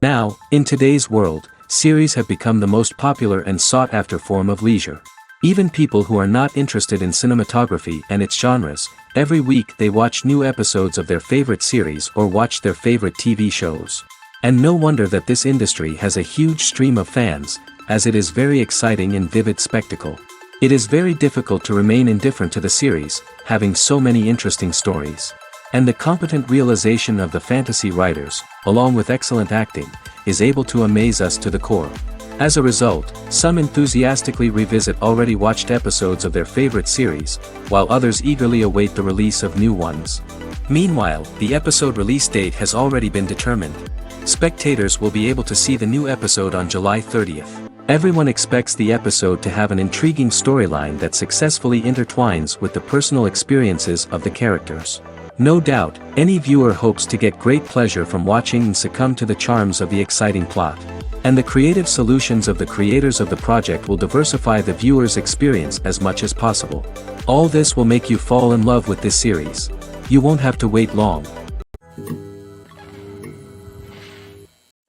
Now, in today's world, series have become the most popular and sought-after form of leisure. Even people who are not interested in cinematography and its genres, every week they watch new episodes of their favorite series or watch their favorite TV shows. And no wonder that this industry has a huge stream of fans, as it is very exciting and vivid spectacle. It is very difficult to remain indifferent to the series, having so many interesting stories. And the competent realization of the fantasy writers, along with excellent acting, is able to amaze us to the core. As a result, some enthusiastically revisit already watched episodes of their favorite series, while others eagerly await the release of new ones. Meanwhile, the episode release date has already been determined. Spectators will be able to see the new episode on July 30th. Everyone expects the episode to have an intriguing storyline that successfully intertwines with the personal experiences of the characters. No doubt, any viewer hopes to get great pleasure from watching and succumb to the charms of the exciting plot. And the creative solutions of the creators of the project will diversify the viewer's experience as much as possible. All this will make you fall in love with this series. You won't have to wait long.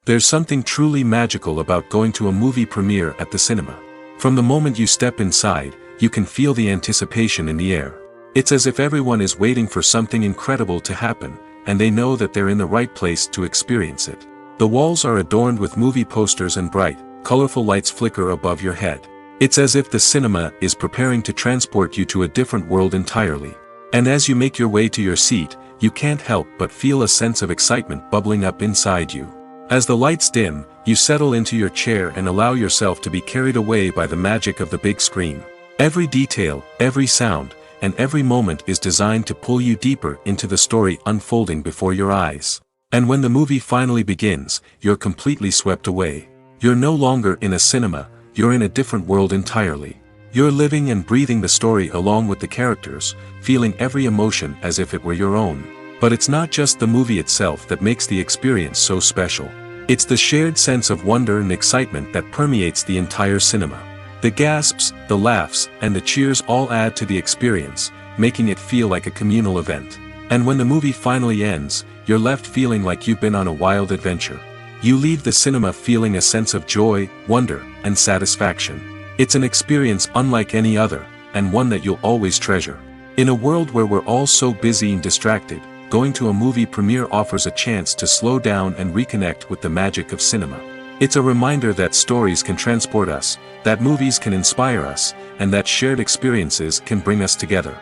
There's something truly magical about going to a movie premiere at the cinema. From the moment you step inside, you can feel the anticipation in the air. It's as if everyone is waiting for something incredible to happen, and they know that they're in the right place to experience it. The walls are adorned with movie posters and bright, colorful lights flicker above your head. It's as if the cinema is preparing to transport you to a different world entirely. And as you make your way to your seat, you can't help but feel a sense of excitement bubbling up inside you. As the lights dim, you settle into your chair and allow yourself to be carried away by the magic of the big screen. Every detail, every sound, and every moment is designed to pull you deeper into the story unfolding before your eyes. And when the movie finally begins, you're completely swept away. You're no longer in a cinema, you're in a different world entirely. You're living and breathing the story along with the characters, feeling every emotion as if it were your own. But it's not just the movie itself that makes the experience so special. It's the shared sense of wonder and excitement that permeates the entire cinema. The gasps, the laughs, and the cheers all add to the experience, making it feel like a communal event. And when the movie finally ends, you're left feeling like you've been on a wild adventure. You leave the cinema feeling a sense of joy, wonder, and satisfaction. It's an experience unlike any other, and one that you'll always treasure. In a world where we're all so busy and distracted, going to a movie premiere offers a chance to slow down and reconnect with the magic of cinema. It's a reminder that stories can transport us, that movies can inspire us, and that shared experiences can bring us together.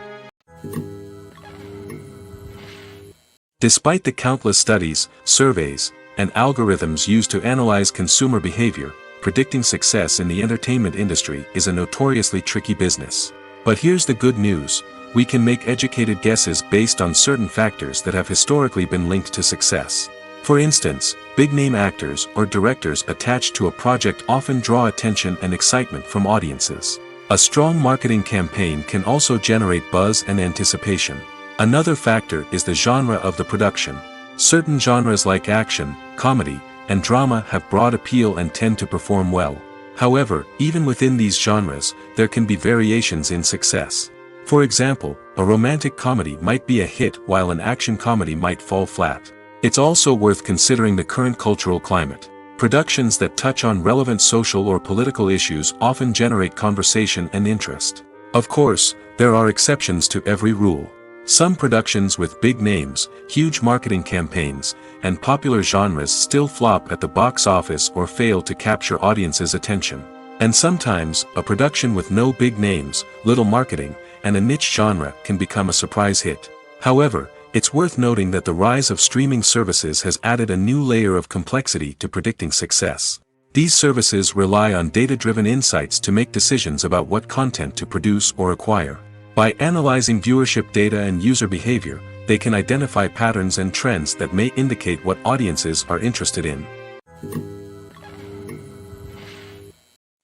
Despite the countless studies, surveys, and algorithms used to analyze consumer behavior, predicting success in the entertainment industry is a notoriously tricky business. But here's the good news: we can make educated guesses based on certain factors that have historically been linked to success. For instance, big-name actors or directors attached to a project often draw attention and excitement from audiences. A strong marketing campaign can also generate buzz and anticipation. Another factor is the genre of the production. Certain genres like action, comedy, and drama have broad appeal and tend to perform well. However, even within these genres, there can be variations in success. For example, a romantic comedy might be a hit while an action comedy might fall flat. It's also worth considering the current cultural climate. Productions that touch on relevant social or political issues often generate conversation and interest. Of course, there are exceptions to every rule. Some productions with big names, huge marketing campaigns, and popular genres still flop at the box office or fail to capture audiences' attention. And sometimes, a production with no big names, little marketing, and a niche genre can become a surprise hit. However, it's worth noting that the rise of streaming services has added a new layer of complexity to predicting success. These services rely on data-driven insights to make decisions about what content to produce or acquire. By analyzing viewership data and user behavior, they can identify patterns and trends that may indicate what audiences are interested in.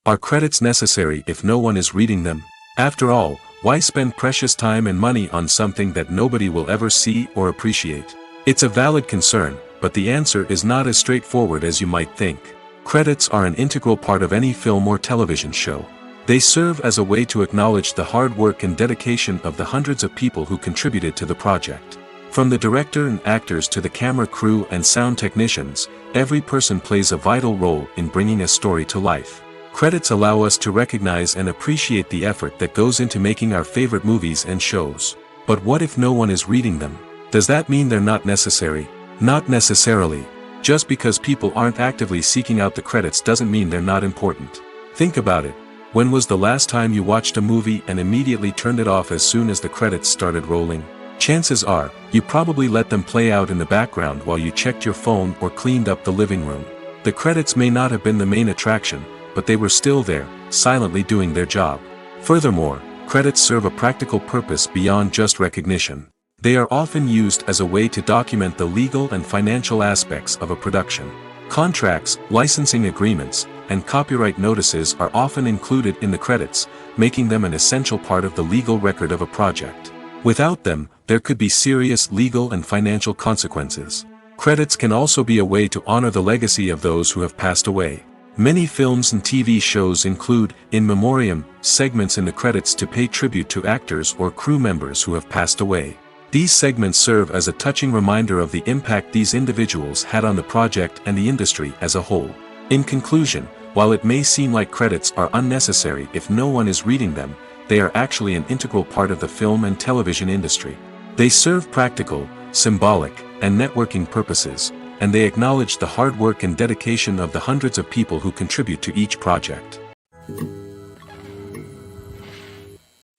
Are credits necessary if no one is reading them? After all, why spend precious time and money on something that nobody will ever see or appreciate? It's a valid concern, but the answer is not as straightforward as you might think. Credits are an integral part of any film or television show. They serve as a way to acknowledge the hard work and dedication of the hundreds of people who contributed to the project. From the director and actors to the camera crew and sound technicians, every person plays a vital role in bringing a story to life. Credits allow us to recognize and appreciate the effort that goes into making our favorite movies and shows. But what if no one is reading them? Does that mean they're not necessary? Not necessarily. Just because people aren't actively seeking out the credits doesn't mean they're not important. Think about it. When was the last time you watched a movie and immediately turned it off as soon as the credits started rolling? Chances are, you probably let them play out in the background while you checked your phone or cleaned up the living room. The credits may not have been the main attraction, but they were still there, silently doing their job. Furthermore, credits serve a practical purpose beyond just recognition. They are often used as a way to document the legal and financial aspects of a production. Contracts, licensing agreements, and copyright notices are often included in the credits, making them an essential part of the legal record of a project. Without them, there could be serious legal and financial consequences. Credits can also be a way to honor the legacy of those who have passed away. Many films and TV shows include, in memoriam, segments in the credits to pay tribute to actors or crew members who have passed away. These segments serve as a touching reminder of the impact these individuals had on the project and the industry as a whole. In conclusion, while it may seem like credits are unnecessary if no one is reading them, they are actually an integral part of the film and television industry. They serve practical, symbolic, and networking purposes, and they acknowledge the hard work and dedication of the hundreds of people who contribute to each project.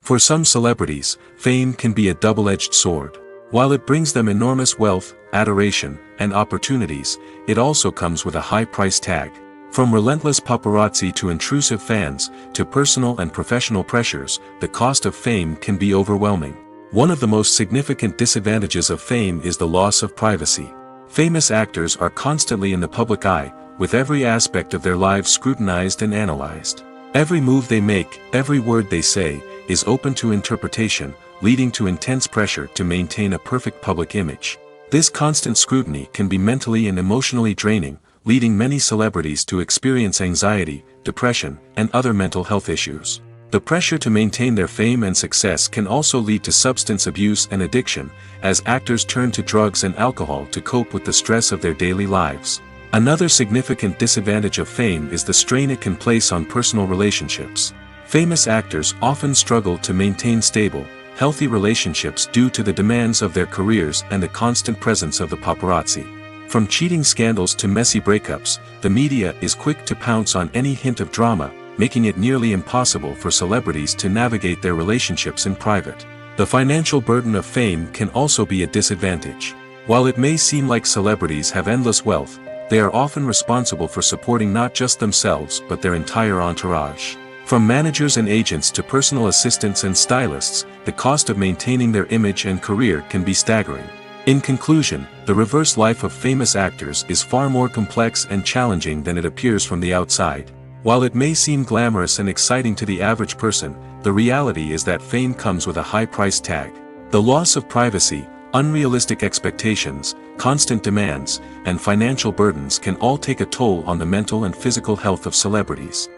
For some celebrities, fame can be a double-edged sword. While it brings them enormous wealth, adoration, and opportunities, it also comes with a high price tag. From relentless paparazzi to intrusive fans, to personal and professional pressures, the cost of fame can be overwhelming. One of the most significant disadvantages of fame is the loss of privacy. Famous actors are constantly in the public eye, with every aspect of their lives scrutinized and analyzed. Every move they make, every word they say, is open to interpretation, leading to intense pressure to maintain a perfect public image. This constant scrutiny can be mentally and emotionally draining, leading many celebrities to experience anxiety, depression, and other mental health issues. The pressure to maintain their fame and success can also lead to substance abuse and addiction, as actors turn to drugs and alcohol to cope with the stress of their daily lives. Another significant disadvantage of fame is the strain it can place on personal relationships. Famous actors often struggle to maintain stable, healthy relationships due to the demands of their careers and the constant presence of the paparazzi. From cheating scandals to messy breakups, the media is quick to pounce on any hint of drama, making it nearly impossible for celebrities to navigate their relationships in private. The financial burden of fame can also be a disadvantage. While it may seem like celebrities have endless wealth, they are often responsible for supporting not just themselves but their entire entourage. From managers and agents to personal assistants and stylists, the cost of maintaining their image and career can be staggering. In conclusion, the reverse life of famous actors is far more complex and challenging than it appears from the outside. While it may seem glamorous and exciting to the average person, the reality is that fame comes with a high price tag. The loss of privacy, unrealistic expectations, constant demands, and financial burdens can all take a toll on the mental and physical health of celebrities.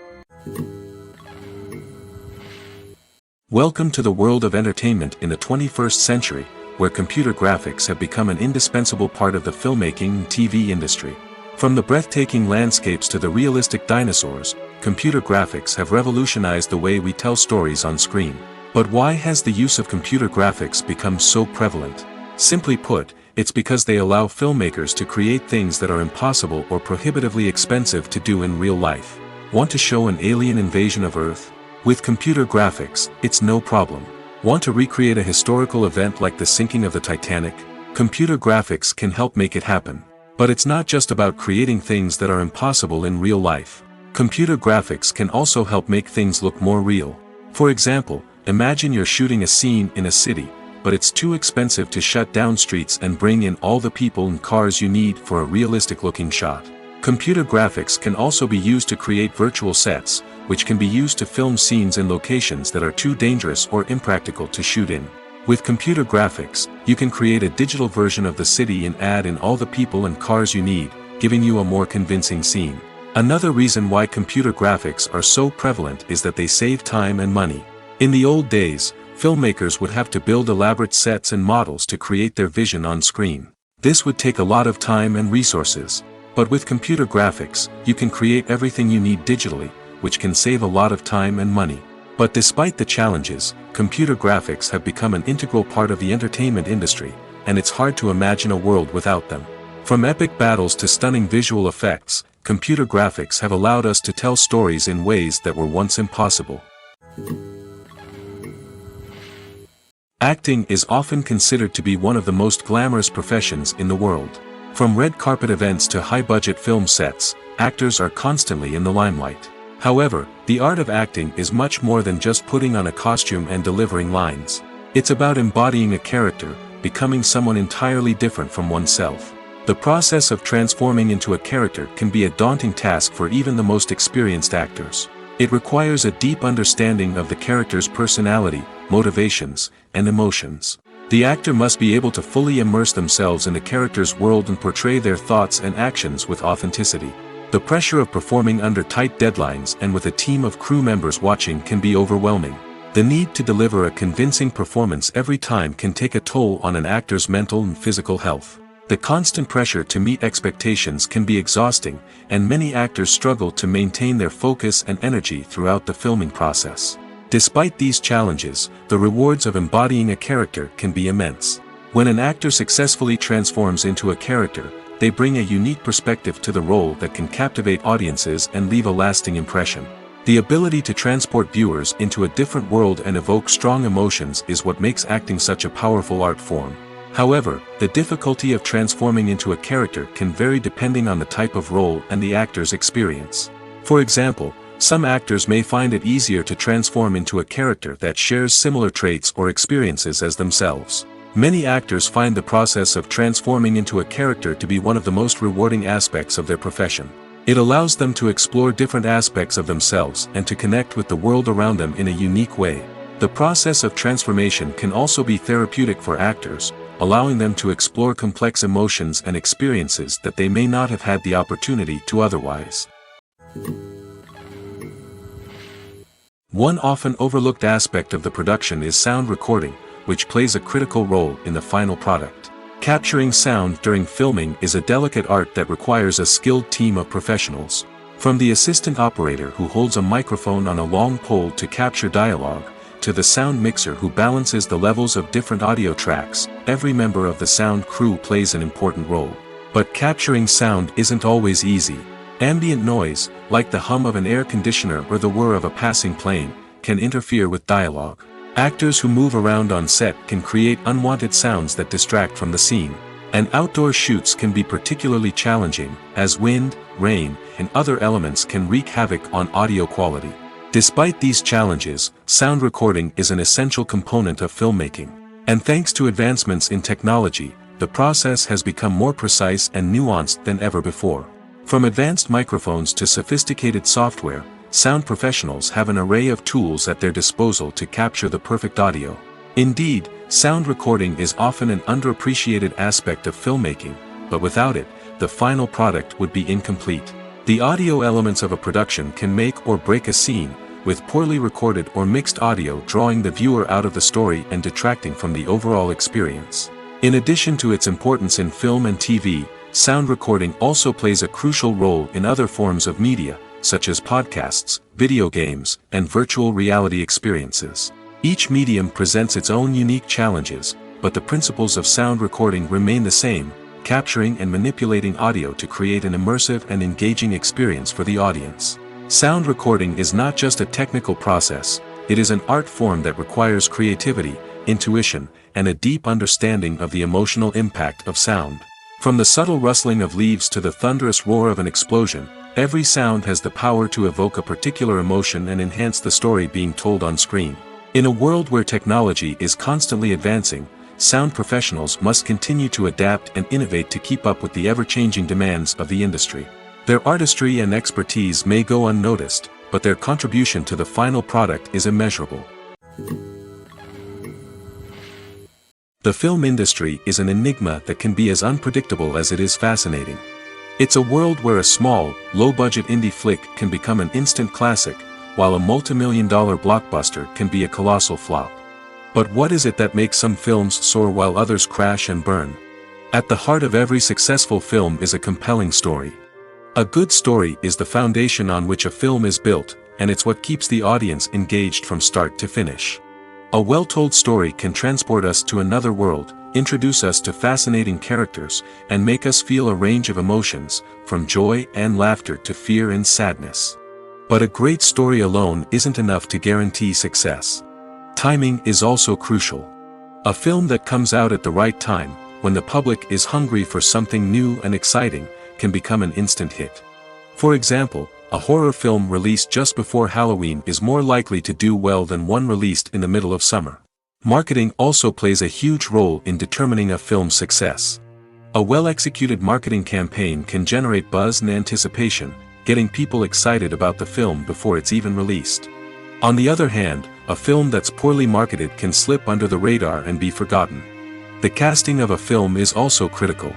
Welcome to the world of entertainment in the 21st century, where computer graphics have become an indispensable part of the filmmaking and TV industry. From the breathtaking landscapes to the realistic dinosaurs, computer graphics have revolutionized the way we tell stories on screen. But why has the use of computer graphics become so prevalent? Simply put, it's because they allow filmmakers to create things that are impossible or prohibitively expensive to do in real life. Want to show an alien invasion of Earth? With computer graphics, it's no problem. Want to recreate a historical event like the sinking of the Titanic? Computer graphics can help make it happen. But it's not just about creating things that are impossible in real life. Computer graphics can also help make things look more real. For example, imagine you're shooting a scene in a city, but it's too expensive to shut down streets and bring in all the people and cars you need for a realistic-looking shot. Computer graphics can also be used to create virtual sets, which can be used to film scenes in locations that are too dangerous or impractical to shoot in. With computer graphics, you can create a digital version of the city and add in all the people and cars you need, giving you a more convincing scene. Another reason why computer graphics are so prevalent is that they save time and money. In the old days, filmmakers would have to build elaborate sets and models to create their vision on screen. This would take a lot of time and resources. But with computer graphics, you can create everything you need digitally, which can save a lot of time and money. But despite the challenges, computer graphics have become an integral part of the entertainment industry, and it's hard to imagine a world without them. From epic battles to stunning visual effects, computer graphics have allowed us to tell stories in ways that were once impossible. Acting is often considered to be one of the most glamorous professions in the world. From red carpet events to high-budget film sets, actors are constantly in the limelight. However, the art of acting is much more than just putting on a costume and delivering lines. It's about embodying a character, becoming someone entirely different from oneself. The process of transforming into a character can be a daunting task for even the most experienced actors. It requires a deep understanding of the character's personality, motivations, and emotions. The actor must be able to fully immerse themselves in the character's world and portray their thoughts and actions with authenticity. The pressure of performing under tight deadlines and with a team of crew members watching can be overwhelming. The need to deliver a convincing performance every time can take a toll on an actor's mental and physical health. The constant pressure to meet expectations can be exhausting, and many actors struggle to maintain their focus and energy throughout the filming process. Despite these challenges, the rewards of embodying a character can be immense. When an actor successfully transforms into a character, they bring a unique perspective to the role that can captivate audiences and leave a lasting impression. The ability to transport viewers into a different world and evoke strong emotions is what makes acting such a powerful art form. However, the difficulty of transforming into a character can vary depending on the type of role and the actor's experience. For example, some actors may find it easier to transform into a character that shares similar traits or experiences as themselves. Many actors find the process of transforming into a character to be one of the most rewarding aspects of their profession. It allows them to explore different aspects of themselves and to connect with the world around them in a unique way. The process of transformation can also be therapeutic for actors, allowing them to explore complex emotions and experiences that they may not have had the opportunity to otherwise. One often overlooked aspect of the production is sound recording, which plays a critical role in the final product. Capturing sound during filming is a delicate art that requires a skilled team of professionals. From the assistant operator who holds a microphone on a long pole to capture dialogue, to the sound mixer who balances the levels of different audio tracks, every member of the sound crew plays an important role. But capturing sound isn't always easy. Ambient noise, like the hum of an air conditioner or the whir of a passing plane, can interfere with dialogue. Actors who move around on set can create unwanted sounds that distract from the scene. And outdoor shoots can be particularly challenging, as wind, rain, and other elements can wreak havoc on audio quality. Despite these challenges, sound recording is an essential component of filmmaking. And thanks to advancements in technology, the process has become more precise and nuanced than ever before. From advanced microphones to sophisticated software, sound professionals have an array of tools at their disposal to capture the perfect audio. Indeed, sound recording is often an underappreciated aspect of filmmaking, but without it, the final product would be incomplete. The audio elements of a production can make or break a scene, with poorly recorded or mixed audio drawing the viewer out of the story and detracting from the overall experience. In addition to its importance in film and TV, sound recording also plays a crucial role in other forms of media, such as podcasts, video games, and virtual reality experiences. Each medium presents its own unique challenges, but the principles of sound recording remain the same, capturing and manipulating audio to create an immersive and engaging experience for the audience. Sound recording is not just a technical process, it is an art form that requires creativity, intuition, and a deep understanding of the emotional impact of sound. From the subtle rustling of leaves to the thunderous roar of an explosion, every sound has the power to evoke a particular emotion and enhance the story being told on screen. In a world where technology is constantly advancing, sound professionals must continue to adapt and innovate to keep up with the ever-changing demands of the industry. Their artistry and expertise may go unnoticed, but their contribution to the final product is immeasurable. The film industry is an enigma that can be as unpredictable as it is fascinating. It's a world where a small, low-budget indie flick can become an instant classic, while a multi-million-dollar blockbuster can be a colossal flop. But what is it that makes some films soar while others crash and burn? At the heart of every successful film is a compelling story. A good story is the foundation on which a film is built, and it's what keeps the audience engaged from start to finish. A well-told story can transport us to another world, introduce us to fascinating characters, and make us feel a range of emotions, from joy and laughter to fear and sadness. But a great story alone isn't enough to guarantee success. Timing is also crucial. A film that comes out at the right time, when the public is hungry for something new and exciting, can become an instant hit. For example, a horror film released just before Halloween is more likely to do well than one released in the middle of summer. Marketing also plays a huge role in determining a film's success. A well-executed marketing campaign can generate buzz and anticipation, getting people excited about the film before it's even released. On the other hand, a film that's poorly marketed can slip under the radar and be forgotten. The casting of a film is also critical.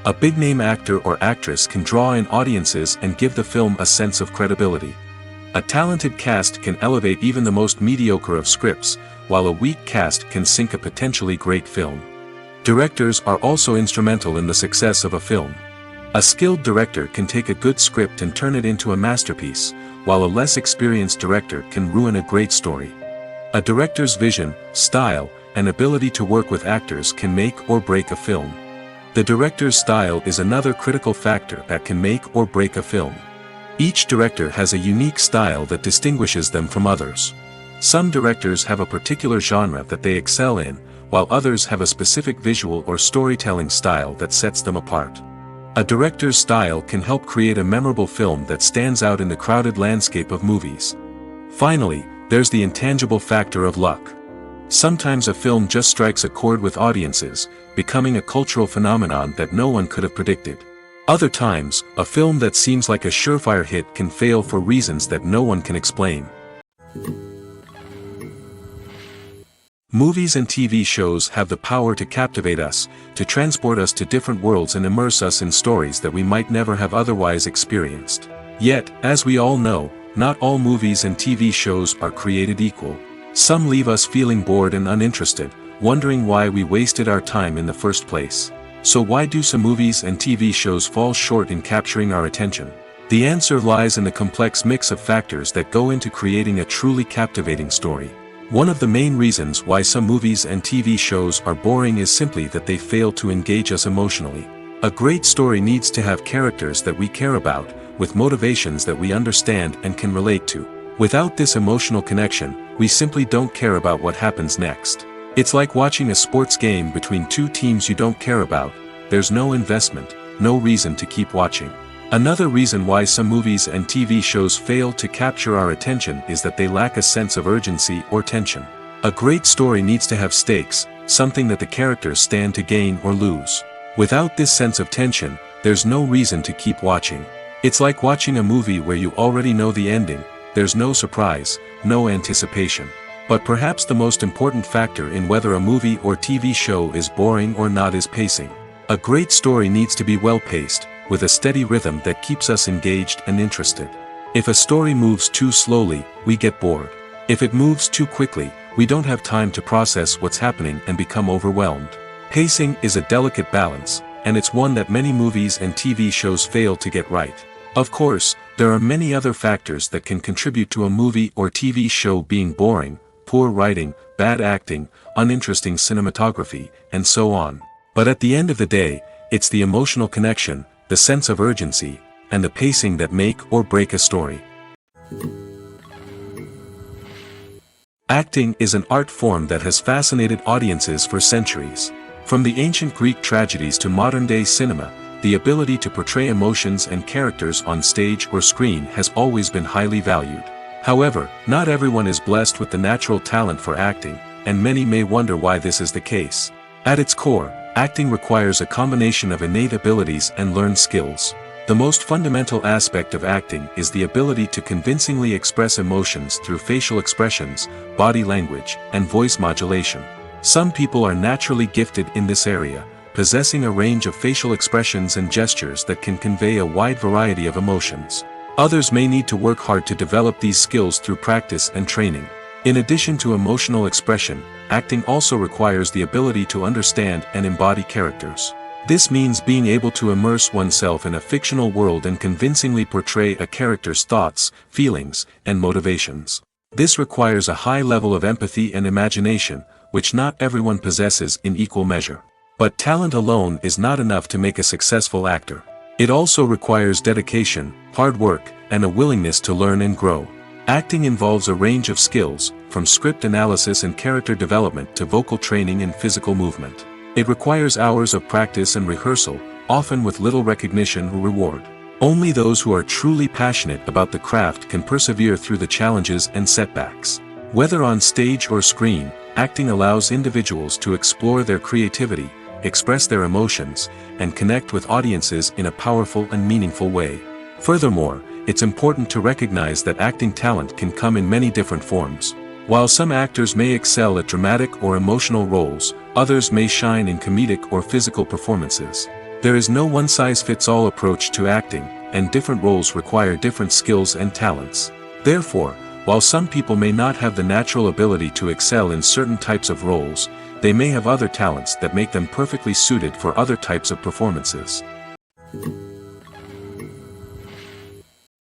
A big-name actor or actress can draw in audiences and give the film a sense of credibility. A talented cast can elevate even the most mediocre of scripts, while a weak cast can sink a potentially great film. Directors are also instrumental in the success of a film. A skilled director can take a good script and turn it into a masterpiece, while a less experienced director can ruin a great story. A director's vision, style, and ability to work with actors can make or break a film. The director's style is another critical factor that can make or break a film. Each director has a unique style that distinguishes them from others. Some directors have a particular genre that they excel in, while others have a specific visual or storytelling style that sets them apart. A director's style can help create a memorable film that stands out in the crowded landscape of movies. Finally, there's the intangible factor of luck. Sometimes a film just strikes a chord with audiences, becoming a cultural phenomenon that no one could have predicted. Other times, a film that seems like a surefire hit can fail for reasons that no one can explain. Movies and TV shows have the power to captivate us, to transport us to different worlds and immerse us in stories that we might never have otherwise experienced. Yet, as we all know, not all movies and TV shows are created equal. Some leave us feeling bored and uninterested, wondering why we wasted our time in the first place. So why do some movies and TV shows fall short in capturing our attention? The answer lies in the complex mix of factors that go into creating a truly captivating story. One of the main reasons why some movies and TV shows are boring is simply that they fail to engage us emotionally. A great story needs to have characters that we care about, with motivations that we understand and can relate to. Without this emotional connection, we simply don't care about what happens next. It's like watching a sports game between two teams you don't care about. There's no investment, no reason to keep watching. Another reason why some movies and TV shows fail to capture our attention is that they lack a sense of urgency or tension. A great story needs to have stakes, something that the characters stand to gain or lose. Without this sense of tension, there's no reason to keep watching. It's like watching a movie where you already know the ending. There's no surprise, no anticipation. But perhaps the most important factor in whether a movie or TV show is boring or not is pacing. A great story needs to be well-paced, with a steady rhythm that keeps us engaged and interested. If a story moves too slowly, we get bored. If it moves too quickly, we don't have time to process what's happening and become overwhelmed. Pacing is a delicate balance, and it's one that many movies and TV shows fail to get right. Of course, there are many other factors that can contribute to a movie or TV show being boring: poor writing, bad acting, uninteresting cinematography, and so on. But at the end of the day, it's the emotional connection, the sense of urgency, and the pacing that make or break a story. Acting is an art form that has fascinated audiences for centuries. From the ancient Greek tragedies to modern-day cinema, the ability to portray emotions and characters on stage or screen has always been highly valued. However, not everyone is blessed with the natural talent for acting, and many may wonder why this is the case. At its core, acting requires a combination of innate abilities and learned skills. The most fundamental aspect of acting is the ability to convincingly express emotions through facial expressions, body language, and voice modulation. Some people are naturally gifted in this area, possessing a range of facial expressions and gestures that can convey a wide variety of emotions. Others may need to work hard to develop these skills through practice and training. In addition to emotional expression, acting also requires the ability to understand and embody characters. This means being able to immerse oneself in a fictional world and convincingly portray a character's thoughts, feelings, and motivations. This requires a high level of empathy and imagination, which not everyone possesses in equal measure. But talent alone is not enough to make a successful actor. It also requires dedication, hard work, and a willingness to learn and grow. Acting involves a range of skills, from script analysis and character development to vocal training and physical movement. It requires hours of practice and rehearsal, often with little recognition or reward. Only those who are truly passionate about the craft can persevere through the challenges and setbacks. Whether on stage or screen, acting allows individuals to explore their creativity, express their emotions, and connect with audiences in a powerful and meaningful way. Furthermore, it's important to recognize that acting talent can come in many different forms. While some actors may excel at dramatic or emotional roles, others may shine in comedic or physical performances. There is no one-size-fits-all approach to acting, and different roles require different skills and talents. Therefore, while some people may not have the natural ability to excel in certain types of roles, they may have other talents that make them perfectly suited for other types of performances.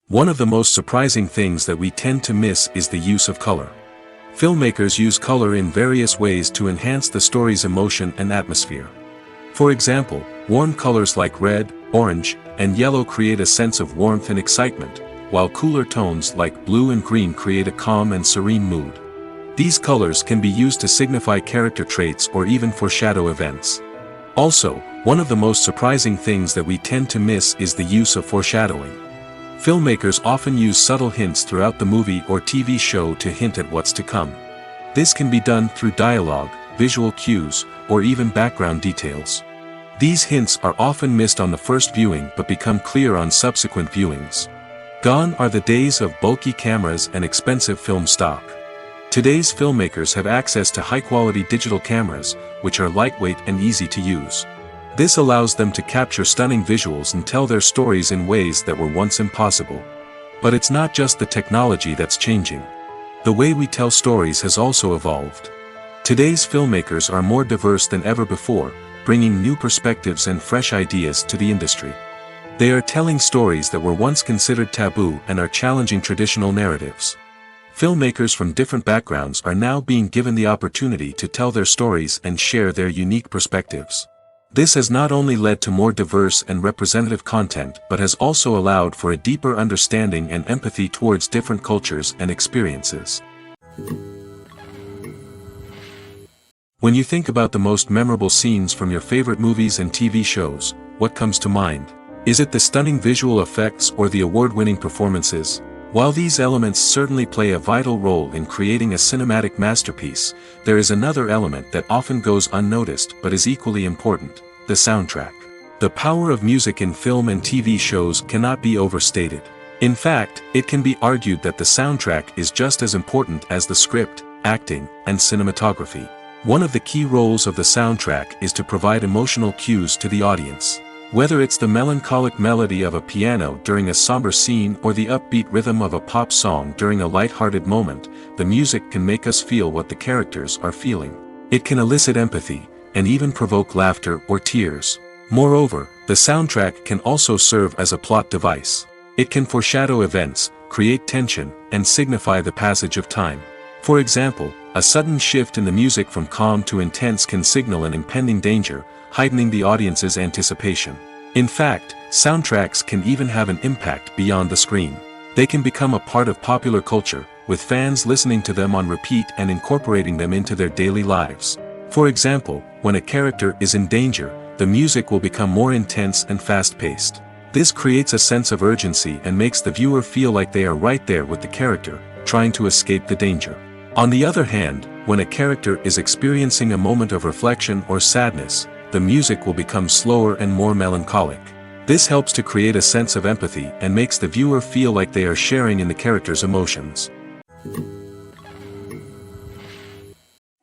One of the most surprising things that we tend to miss is the use of color. Filmmakers use color in various ways to enhance the story's emotion and atmosphere. For example, warm colors like red, orange, and yellow create a sense of warmth and excitement, while cooler tones like blue and green create a calm and serene mood. These colors can be used to signify character traits or even foreshadow events. Also, one of the most surprising things that we tend to miss is the use of foreshadowing. Filmmakers often use subtle hints throughout the movie or TV show to hint at what's to come. This can be done through dialogue, visual cues, or even background details. These hints are often missed on the first viewing but become clear on subsequent viewings. Gone are the days of bulky cameras and expensive film stock. Today's filmmakers have access to high-quality digital cameras, which are lightweight and easy to use. This allows them to capture stunning visuals and tell their stories in ways that were once impossible. But it's not just the technology that's changing. The way we tell stories has also evolved. Today's filmmakers are more diverse than ever before, bringing new perspectives and fresh ideas to the industry. They are telling stories that were once considered taboo and are challenging traditional narratives. Filmmakers from different backgrounds are now being given the opportunity to tell their stories and share their unique perspectives. This has not only led to more diverse and representative content but has also allowed for a deeper understanding and empathy towards different cultures and experiences. When you think about the most memorable scenes from your favorite movies and TV shows, what comes to mind? Is it the stunning visual effects or the award-winning performances? While these elements certainly play a vital role in creating a cinematic masterpiece, there is another element that often goes unnoticed but is equally important: the soundtrack. The power of music in film and TV shows cannot be overstated. In fact, it can be argued that the soundtrack is just as important as the script, acting, and cinematography. One of the key roles of the soundtrack is to provide emotional cues to the audience. Whether it's the melancholic melody of a piano during a somber scene or the upbeat rhythm of a pop song during a light-hearted moment, the music can make us feel what the characters are feeling. It can elicit empathy, and even provoke laughter or tears. Moreover, the soundtrack can also serve as a plot device. It can foreshadow events, create tension, and signify the passage of time. For example, a sudden shift in the music from calm to intense can signal an impending danger, heightening the audience's anticipation. In fact, soundtracks can even have an impact beyond the screen. They can become a part of popular culture, with fans listening to them on repeat and incorporating them into their daily lives. For example, when a character is in danger, the music will become more intense and fast-paced. This creates a sense of urgency and makes the viewer feel like they are right there with the character, trying to escape the danger. On the other hand, when a character is experiencing a moment of reflection or sadness, the music will become slower and more melancholic. This helps to create a sense of empathy and makes the viewer feel like they are sharing in the character's emotions.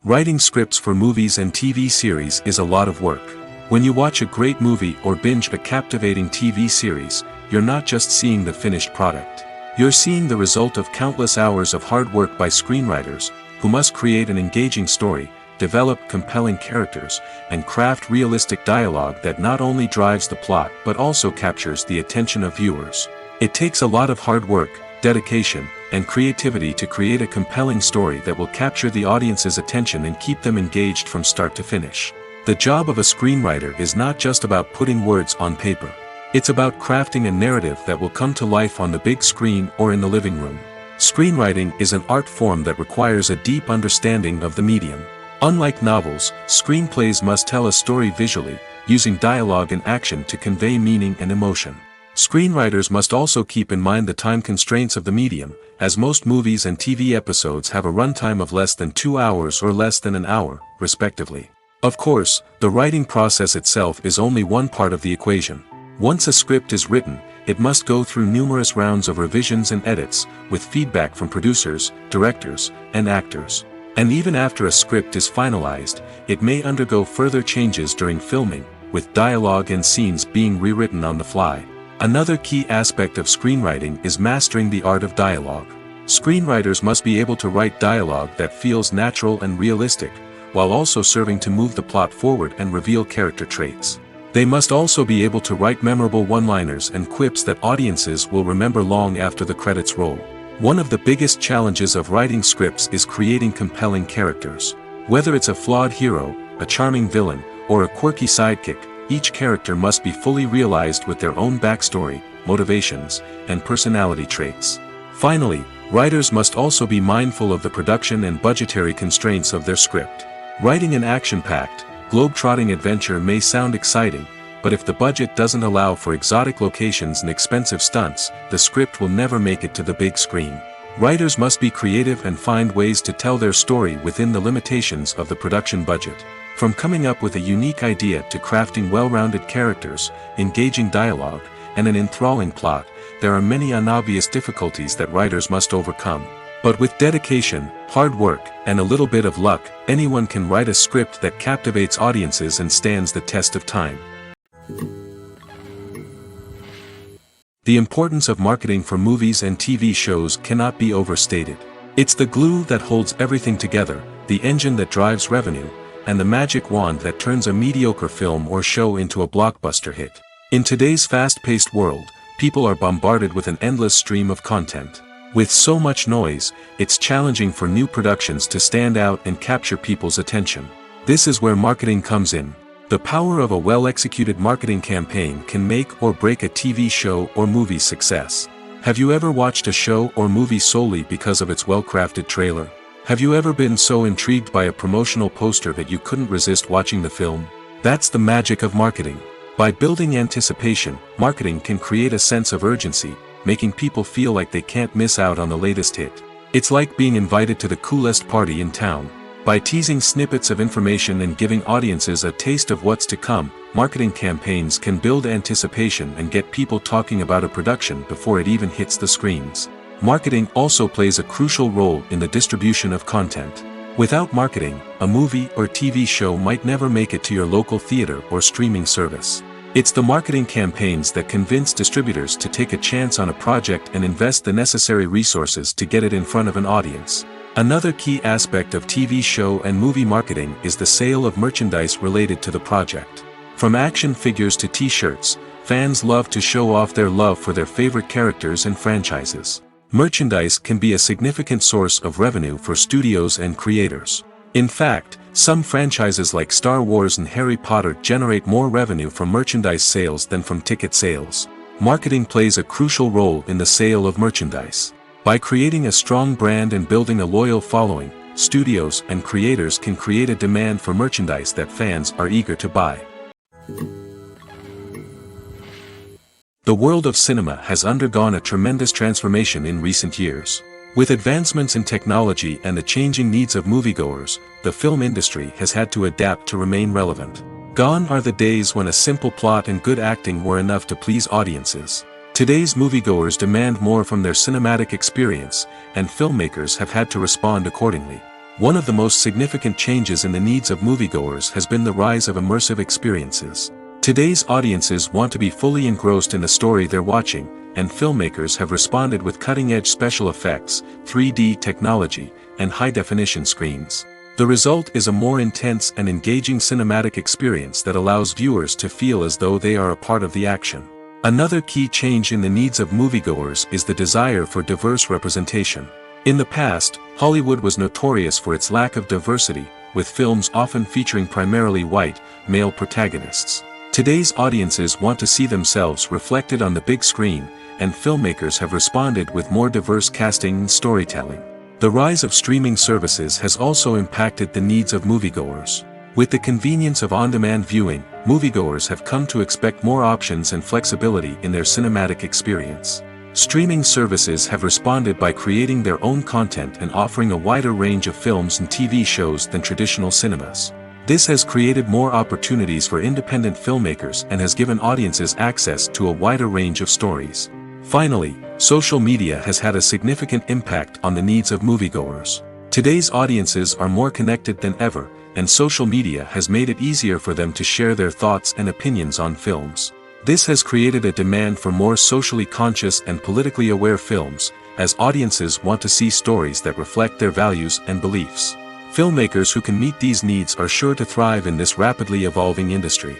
Writing scripts for movies and TV series is a lot of work. When you watch a great movie or binge a captivating TV series, you're not just seeing the finished product. You're seeing the result of countless hours of hard work by screenwriters, who must create an engaging story, develop compelling characters, and craft realistic dialogue that not only drives the plot but also captures the attention of viewers. It takes a lot of hard work, dedication, and creativity to create a compelling story that will capture the audience's attention and keep them engaged from start to finish. The job of a screenwriter is not just about putting words on paper. It's about crafting a narrative that will come to life on the big screen or in the living room. Screenwriting is an art form that requires a deep understanding of the medium. Unlike novels, screenplays must tell a story visually, using dialogue and action to convey meaning and emotion. Screenwriters must also keep in mind the time constraints of the medium, as most movies and TV episodes have a runtime of less than 2 hours or less than an hour, respectively. Of course, the writing process itself is only one part of the equation. Once a script is written, it must go through numerous rounds of revisions and edits, with feedback from producers, directors, and actors. And even after a script is finalized, it may undergo further changes during filming, with dialogue and scenes being rewritten on the fly. Another key aspect of screenwriting is mastering the art of dialogue. Screenwriters must be able to write dialogue that feels natural and realistic, while also serving to move the plot forward and reveal character traits. They must also be able to write memorable one-liners and quips that audiences will remember long after the credits roll. One of the biggest challenges of writing scripts is creating compelling characters. Whether it's a flawed hero, a charming villain, or a quirky sidekick, each character must be fully realized with their own backstory, motivations, and personality traits. Finally, writers must also be mindful of the production and budgetary constraints of their script. Writing an action-packed, globe-trotting adventure may sound exciting, but if the budget doesn't allow for exotic locations and expensive stunts, the script will never make it to the big screen. Writers must be creative and find ways to tell their story within the limitations of the production budget. From coming up with a unique idea to crafting well-rounded characters, engaging dialogue, and an enthralling plot, there are many unobvious difficulties that writers must overcome. But with dedication, hard work, and a little bit of luck, anyone can write a script that captivates audiences and stands the test of time. The importance of marketing for movies and TV shows cannot be overstated. It's the glue that holds everything together, the engine that drives revenue, and the magic wand that turns a mediocre film or show into a blockbuster hit. In today's fast-paced world, people are bombarded with an endless stream of content. With so much noise, it's challenging for new productions to stand out and capture people's attention. This is where marketing comes in. The power of a well-executed marketing campaign can make or break a TV show or movie's success. Have you ever watched a show or movie solely because of its well-crafted trailer? Have you ever been so intrigued by a promotional poster that you couldn't resist watching the film? That's the magic of marketing. By building anticipation, marketing can create a sense of urgency, making people feel like they can't miss out on the latest hit. It's like being invited to the coolest party in town. By teasing snippets of information and giving audiences a taste of what's to come, marketing campaigns can build anticipation and get people talking about a production before it even hits the screens. Marketing also plays a crucial role in the distribution of content. Without marketing, a movie or TV show might never make it to your local theater or streaming service. It's the marketing campaigns that convince distributors to take a chance on a project and invest the necessary resources to get it in front of an audience. Another key aspect of TV show and movie marketing is the sale of merchandise related to the project. From action figures to t-shirts, fans love to show off their love for their favorite characters and franchises. Merchandise can be a significant source of revenue for studios and creators. In fact, some franchises like Star Wars and Harry Potter generate more revenue from merchandise sales than from ticket sales. Marketing plays a crucial role in the sale of merchandise. By creating a strong brand and building a loyal following, studios and creators can create a demand for merchandise that fans are eager to buy. The world of cinema has undergone a tremendous transformation in recent years. With advancements in technology and the changing needs of moviegoers, the film industry has had to adapt to remain relevant. Gone are the days when a simple plot and good acting were enough to please audiences. Today's moviegoers demand more from their cinematic experience, and filmmakers have had to respond accordingly. One of the most significant changes in the needs of moviegoers has been the rise of immersive experiences. Today's audiences want to be fully engrossed in the story they're watching, and filmmakers have responded with cutting-edge special effects, 3D technology, and high-definition screens. The result is a more intense and engaging cinematic experience that allows viewers to feel as though they are a part of the action. Another key change in the needs of moviegoers is the desire for diverse representation. In the past, Hollywood was notorious for its lack of diversity, with films often featuring primarily white, male protagonists. Today's audiences want to see themselves reflected on the big screen, and filmmakers have responded with more diverse casting and storytelling. The rise of streaming services has also impacted the needs of moviegoers. With the convenience of on-demand viewing, moviegoers have come to expect more options and flexibility in their cinematic experience. Streaming services have responded by creating their own content and offering a wider range of films and TV shows than traditional cinemas. This has created more opportunities for independent filmmakers and has given audiences access to a wider range of stories. Finally, social media has had a significant impact on the needs of moviegoers. Today's audiences are more connected than ever, and social media has made it easier for them to share their thoughts and opinions on films. This has created a demand for more socially conscious and politically aware films, as audiences want to see stories that reflect their values and beliefs. Filmmakers who can meet these needs are sure to thrive in this rapidly evolving industry.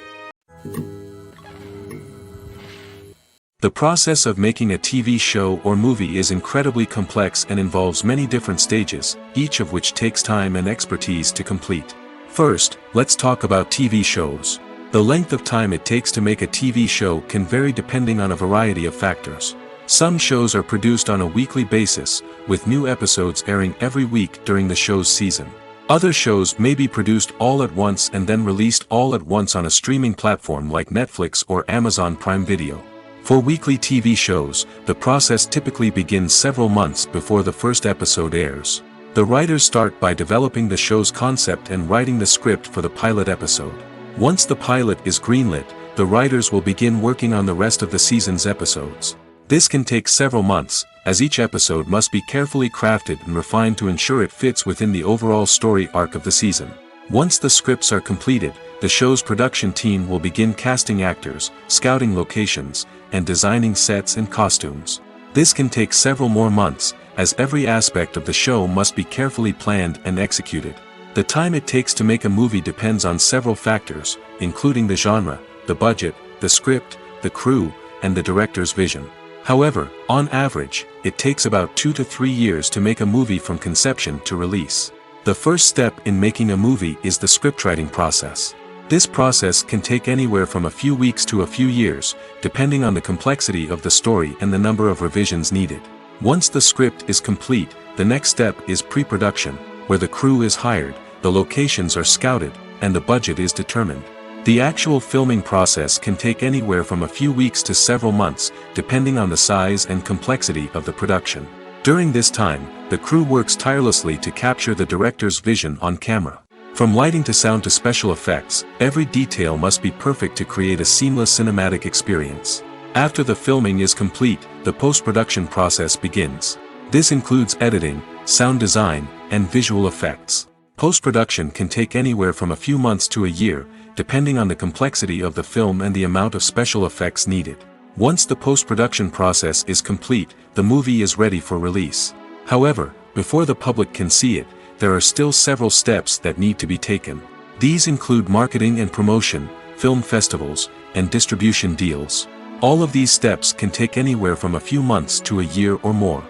The process of making a TV show or movie is incredibly complex and involves many different stages, each of which takes time and expertise to complete. First, let's talk about TV shows. The length of time it takes to make a TV show can vary depending on a variety of factors. Some shows are produced on a weekly basis, with new episodes airing every week during the show's season. Other shows may be produced all at once and then released all at once on a streaming platform like Netflix or Amazon Prime Video. For weekly TV shows, the process typically begins several months before the first episode airs. The writers start by developing the show's concept and writing the script for the pilot episode. Once the pilot is greenlit, the writers will begin working on the rest of the season's episodes. This can take several months, as each episode must be carefully crafted and refined to ensure it fits within the overall story arc of the season. Once the scripts are completed, the show's production team will begin casting actors, scouting locations, and designing sets and costumes. This can take several more months, as every aspect of the show must be carefully planned and executed. The time it takes to make a movie depends on several factors, including the genre, the budget, the script, the crew, and the director's vision. However, on average, it takes about 2 to 3 years to make a movie from conception to release. The first step in making a movie is the scriptwriting process. This process can take anywhere from a few weeks to a few years, depending on the complexity of the story and the number of revisions needed. Once the script is complete, the next step is pre-production, where the crew is hired, the locations are scouted, and the budget is determined. The actual filming process can take anywhere from a few weeks to several months, depending on the size and complexity of the production. During this time, the crew works tirelessly to capture the director's vision on camera. From lighting to sound to special effects, every detail must be perfect to create a seamless cinematic experience. After the filming is complete, the post-production process begins. This includes editing, sound design, and visual effects. Post-production can take anywhere from a few months to a year, depending on the complexity of the film and the amount of special effects needed. Once the post-production process is complete, the movie is ready for release. However, before the public can see it, there are still several steps that need to be taken. These include marketing and promotion, film festivals, and distribution deals. All of these steps can take anywhere from a few months to a year or more.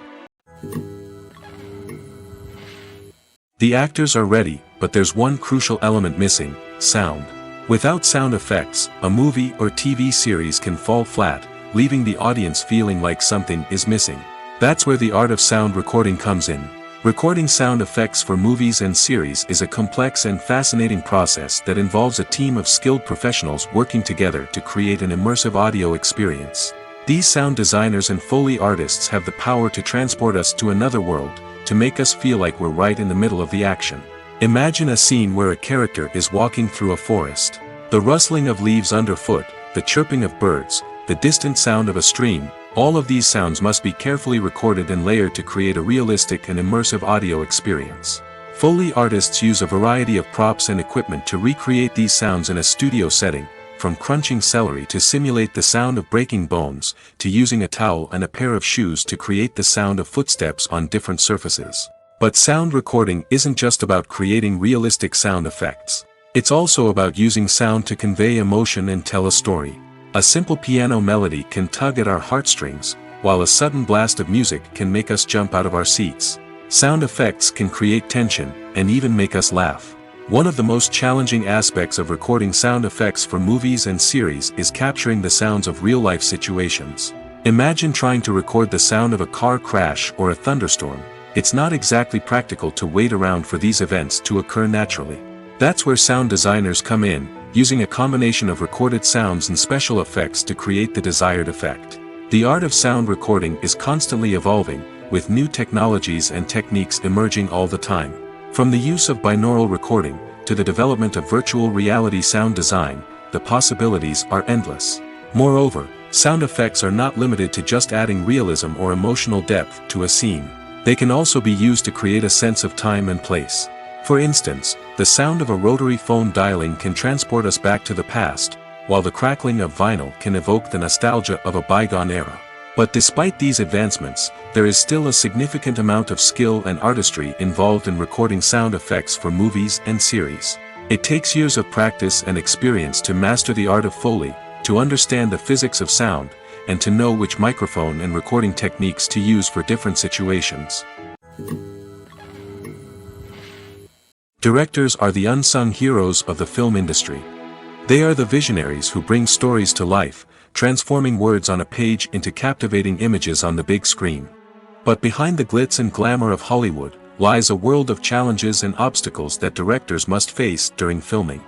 The actors are ready, but there's one crucial element missing: sound. Without sound effects, a movie or TV series can fall flat, leaving the audience feeling like something is missing. That's where the art of sound recording comes in. Recording sound effects for movies and series is a complex and fascinating process that involves a team of skilled professionals working together to create an immersive audio experience. These sound designers and Foley artists have the power to transport us to another world, to make us feel like we're right in the middle of the action. Imagine a scene where a character is walking through a forest. The rustling of leaves underfoot, the chirping of birds, the distant sound of a stream, all of these sounds must be carefully recorded and layered to create a realistic and immersive audio experience. Foley artists use a variety of props and equipment to recreate these sounds in a studio setting, from crunching celery to simulate the sound of breaking bones, to using a towel and a pair of shoes to create the sound of footsteps on different surfaces. But sound recording isn't just about creating realistic sound effects. It's also about using sound to convey emotion and tell a story. A simple piano melody can tug at our heartstrings, while a sudden blast of music can make us jump out of our seats. Sound effects can create tension, and even make us laugh. One of the most challenging aspects of recording sound effects for movies and series is capturing the sounds of real-life situations. Imagine trying to record the sound of a car crash or a thunderstorm. It's not exactly practical to wait around for these events to occur naturally. That's where sound designers come in, using a combination of recorded sounds and special effects to create the desired effect. The art of sound recording is constantly evolving, with new technologies and techniques emerging all the time. From the use of binaural recording, to the development of virtual reality sound design, the possibilities are endless. Moreover, sound effects are not limited to just adding realism or emotional depth to a scene. They can also be used to create a sense of time and place. For instance, the sound of a rotary phone dialing can transport us back to the past, while the crackling of vinyl can evoke the nostalgia of a bygone era. But despite these advancements, there is still a significant amount of skill and artistry involved in recording sound effects for movies and series. It takes years of practice and experience to master the art of Foley, to understand the physics of sound, and to know which microphone and recording techniques to use for different situations. Directors are the unsung heroes of the film industry. They are the visionaries who bring stories to life, transforming words on a page into captivating images on the big screen. But behind the glitz and glamour of Hollywood, lies a world of challenges and obstacles that directors must face during filming.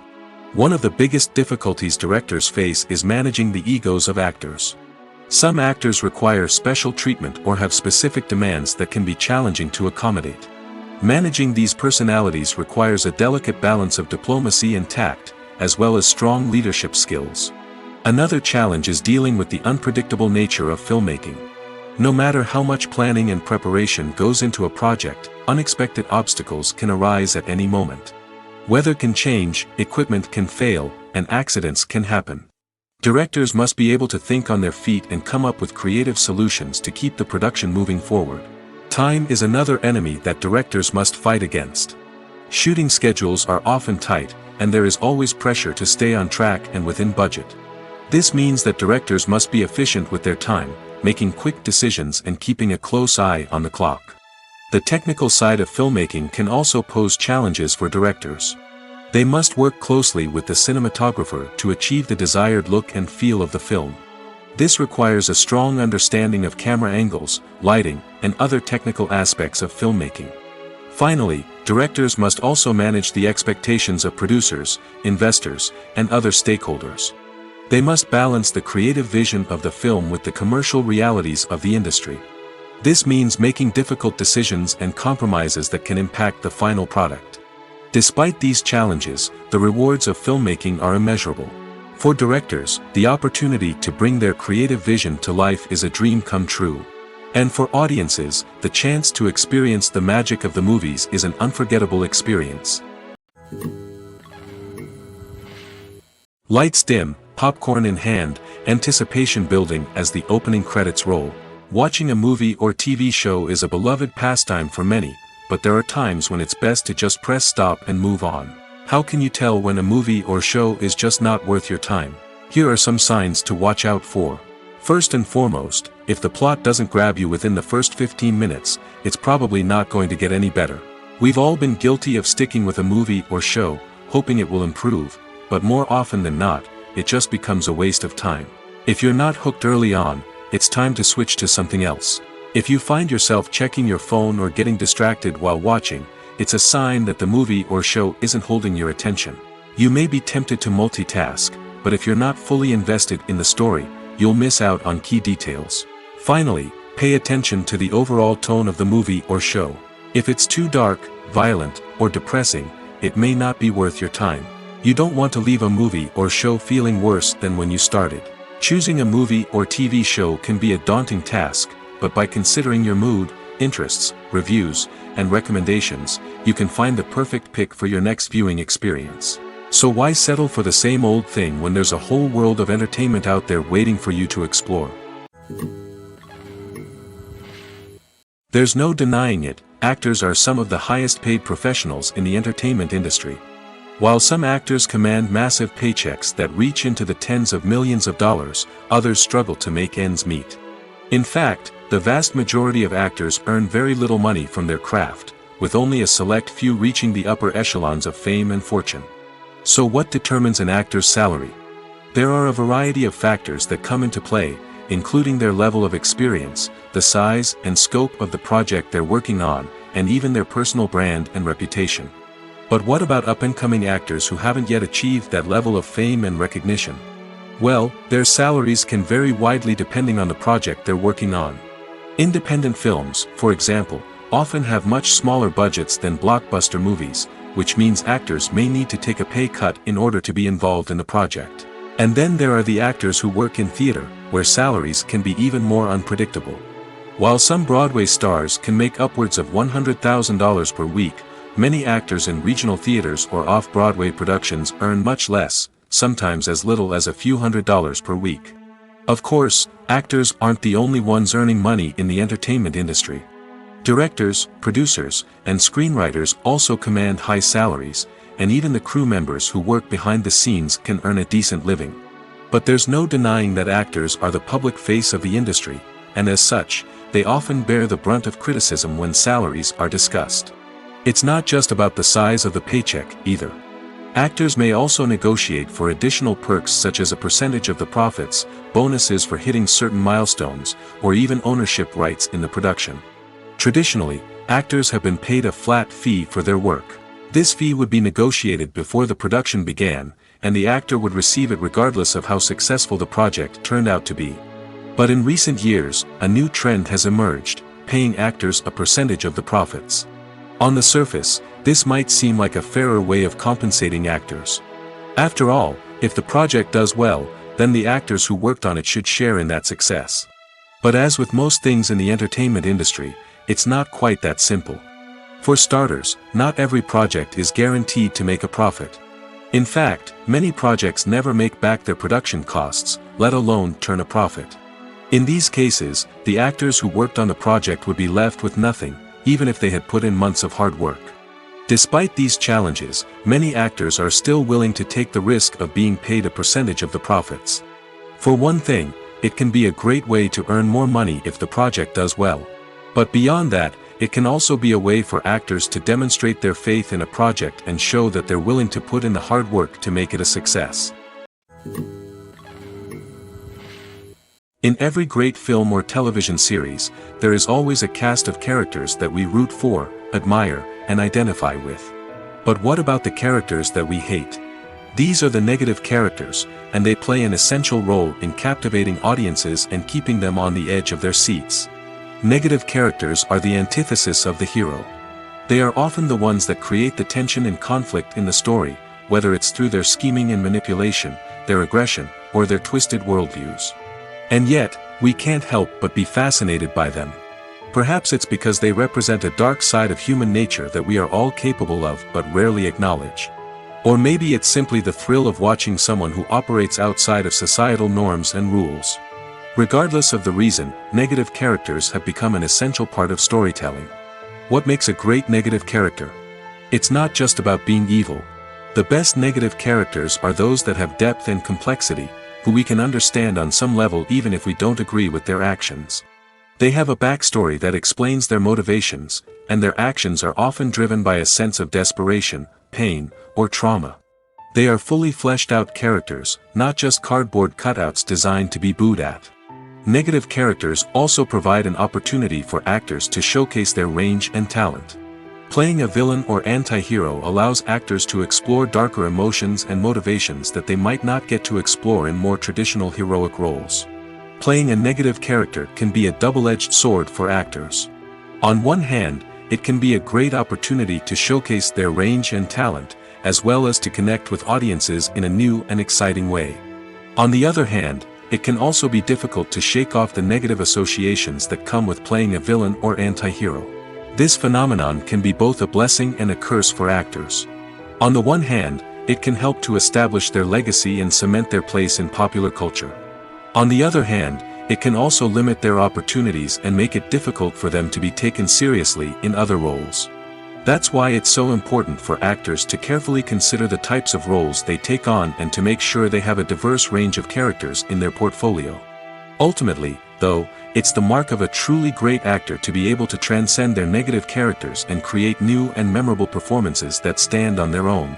One of the biggest difficulties directors face is managing the egos of actors. Some actors require special treatment or have specific demands that can be challenging to accommodate. Managing these personalities requires a delicate balance of diplomacy and tact, as well as strong leadership skills. Another challenge is dealing with the unpredictable nature of filmmaking. No matter how much planning and preparation goes into a project, unexpected obstacles can arise at any moment. Weather can change, equipment can fail, and accidents can happen. Directors must be able to think on their feet and come up with creative solutions to keep the production moving forward. Time is another enemy that directors must fight against. Shooting schedules are often tight, and there is always pressure to stay on track and within budget. This means that directors must be efficient with their time, making quick decisions and keeping a close eye on the clock. The technical side of filmmaking can also pose challenges for directors. They must work closely with the cinematographer to achieve the desired look and feel of the film. This requires a strong understanding of camera angles, lighting, and other technical aspects of filmmaking. Finally, directors must also manage the expectations of producers, investors, and other stakeholders. They must balance the creative vision of the film with the commercial realities of the industry. This means making difficult decisions and compromises that can impact the final product. Despite these challenges, the rewards of filmmaking are immeasurable. For directors, the opportunity to bring their creative vision to life is a dream come true. And for audiences, the chance to experience the magic of the movies is an unforgettable experience. Lights dim, popcorn in hand, anticipation building as the opening credits roll. Watching a movie or TV show is a beloved pastime for many, but there are times when it's best to just press stop and move on. How can you tell when a movie or show is just not worth your time? Here are some signs to watch out for. First and foremost, if the plot doesn't grab you within the first 15 minutes, it's probably not going to get any better. We've all been guilty of sticking with a movie or show, hoping it will improve, but more often than not, it just becomes a waste of time. If you're not hooked early on, it's time to switch to something else. If you find yourself checking your phone or getting distracted while watching, it's a sign that the movie or show isn't holding your attention. You may be tempted to multitask, but if you're not fully invested in the story, you'll miss out on key details. Finally, pay attention to the overall tone of the movie or show. If it's too dark, violent, or depressing, it may not be worth your time. You don't want to leave a movie or show feeling worse than when you started. Choosing a movie or TV show can be a daunting task, but by considering your mood, interests, reviews, and recommendations, you can find the perfect pick for your next viewing experience. So why settle for the same old thing when there's a whole world of entertainment out there waiting for you to explore? There's no denying it, actors are some of the highest paid professionals in the entertainment industry. While some actors command massive paychecks that reach into the tens of millions of dollars, others struggle to make ends meet. In fact, the vast majority of actors earn very little money from their craft, with only a select few reaching the upper echelons of fame and fortune. So what determines an actor's salary? There are a variety of factors that come into play, including their level of experience, the size and scope of the project they're working on, and even their personal brand and reputation. But what about up-and-coming actors who haven't yet achieved that level of fame and recognition? Well, their salaries can vary widely depending on the project they're working on. Independent films, for example, often have much smaller budgets than blockbuster movies, which means actors may need to take a pay cut in order to be involved in the project. And then there are the actors who work in theater, where salaries can be even more unpredictable. While some Broadway stars can make upwards of $100,000 per week, many actors in regional theaters or off-Broadway productions earn much less, sometimes as little as a few $100s per week. Of course, actors aren't the only ones earning money in the entertainment industry. Directors, producers, and screenwriters also command high salaries, and even the crew members who work behind the scenes can earn a decent living. But there's no denying that actors are the public face of the industry, and as such, they often bear the brunt of criticism when salaries are discussed. It's not just about the size of the paycheck, either. Actors may also negotiate for additional perks such as a percentage of the profits, bonuses for hitting certain milestones, or even ownership rights in the production. Traditionally, actors have been paid a flat fee for their work. This fee would be negotiated before the production began, and the actor would receive it regardless of how successful the project turned out to be. But in recent years, a new trend has emerged, paying actors a percentage of the profits. On the surface, this might seem like a fairer way of compensating actors. After all, if the project does well, then the actors who worked on it should share in that success. But as with most things in the entertainment industry, it's not quite that simple. For starters, not every project is guaranteed to make a profit. In fact, many projects never make back their production costs, let alone turn a profit. In these cases, the actors who worked on the project would be left with nothing, even if they had put in months of hard work. Despite these challenges, many actors are still willing to take the risk of being paid a percentage of the profits. For one thing, it can be a great way to earn more money if the project does well. But beyond that, it can also be a way for actors to demonstrate their faith in a project and show that they're willing to put in the hard work to make it a success. In every great film or television series, there is always a cast of characters that we root for, admire, and identify with. But what about the characters that we hate? These are the negative characters, and they play an essential role in captivating audiences and keeping them on the edge of their seats. Negative characters are the antithesis of the hero. They are often the ones that create the tension and conflict in the story, whether it's through their scheming and manipulation, their aggression, or their twisted worldviews. And yet, we can't help but be fascinated by them. Perhaps it's because they represent a dark side of human nature that we are all capable of but rarely acknowledge. Or maybe it's simply the thrill of watching someone who operates outside of societal norms and rules. Regardless of the reason, negative characters have become an essential part of storytelling. What makes a great negative character? It's not just about being evil. The best negative characters are those that have depth and complexity, who we can understand on some level even if we don't agree with their actions. They have a backstory that explains their motivations, and their actions are often driven by a sense of desperation, pain, or trauma. They are fully fleshed out characters, not just cardboard cutouts designed to be booed at. Negative characters also provide an opportunity for actors to showcase their range and talent. Playing a villain or anti-hero allows actors to explore darker emotions and motivations that they might not get to explore in more traditional heroic roles. Playing a negative character can be a double-edged sword for actors. On one hand, it can be a great opportunity to showcase their range and talent, as well as to connect with audiences in a new and exciting way. On the other hand, it can also be difficult to shake off the negative associations that come with playing a villain or anti-hero. This phenomenon can be both a blessing and a curse for actors. On the one hand, it can help to establish their legacy and cement their place in popular culture. On the other hand, it can also limit their opportunities and make it difficult for them to be taken seriously in other roles. That's why it's so important for actors to carefully consider the types of roles they take on and to make sure they have a diverse range of characters in their portfolio. Ultimately, though, it's the mark of a truly great actor to be able to transcend their negative characters and create new and memorable performances that stand on their own.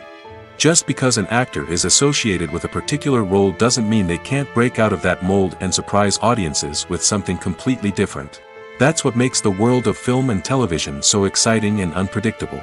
Just because an actor is associated with a particular role doesn't mean they can't break out of that mold and surprise audiences with something completely different. That's what makes the world of film and television so exciting and unpredictable.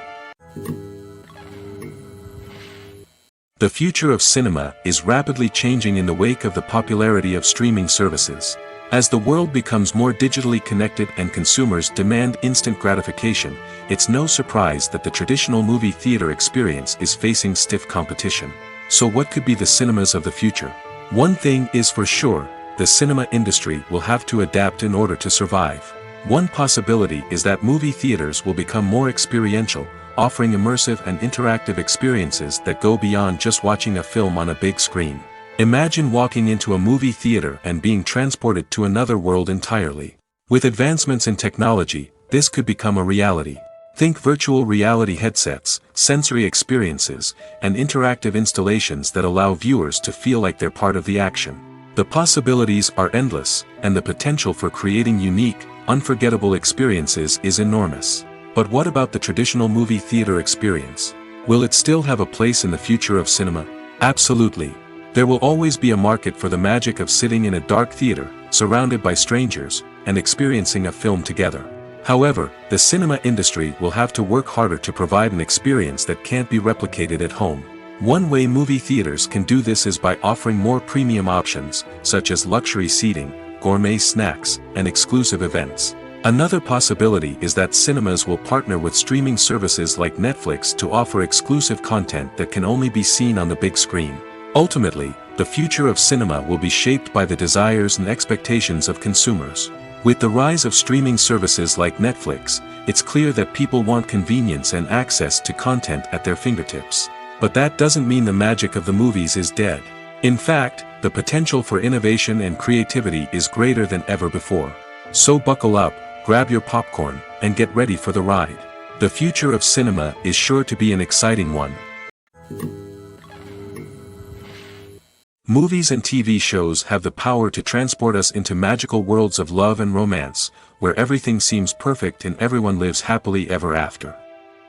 The future of cinema is rapidly changing in the wake of the popularity of streaming services. As the world becomes more digitally connected and consumers demand instant gratification, it's no surprise that the traditional movie theater experience is facing stiff competition. So what could be the cinemas of the future? One thing is for sure, the cinema industry will have to adapt in order to survive. One possibility is that movie theaters will become more experiential, offering immersive and interactive experiences that go beyond just watching a film on a big screen. Imagine walking into a movie theater and being transported to another world entirely. With advancements in technology, this could become a reality. Think virtual reality headsets, sensory experiences, and interactive installations that allow viewers to feel like they're part of the action. The possibilities are endless, and the potential for creating unique, unforgettable experiences is enormous. But what about the traditional movie theater experience? Will it still have a place in the future of cinema? Absolutely. There will always be a market for the magic of sitting in a dark theater, surrounded by strangers, and experiencing a film together. However, the cinema industry will have to work harder to provide an experience that can't be replicated at home. One way movie theaters can do this is by offering more premium options, such as luxury seating, gourmet snacks, and exclusive events. Another possibility is that cinemas will partner with streaming services like Netflix to offer exclusive content that can only be seen on the big screen. Ultimately, the future of cinema will be shaped by the desires and expectations of consumers. With the rise of streaming services like Netflix, it's clear that people want convenience and access to content at their fingertips. But that doesn't mean the magic of the movies is dead. In fact, the potential for innovation and creativity is greater than ever before. So buckle up, grab your popcorn, and get ready for the ride. The future of cinema is sure to be an exciting one. Movies and TV shows have the power to transport us into magical worlds of love and romance, where everything seems perfect and everyone lives happily ever after.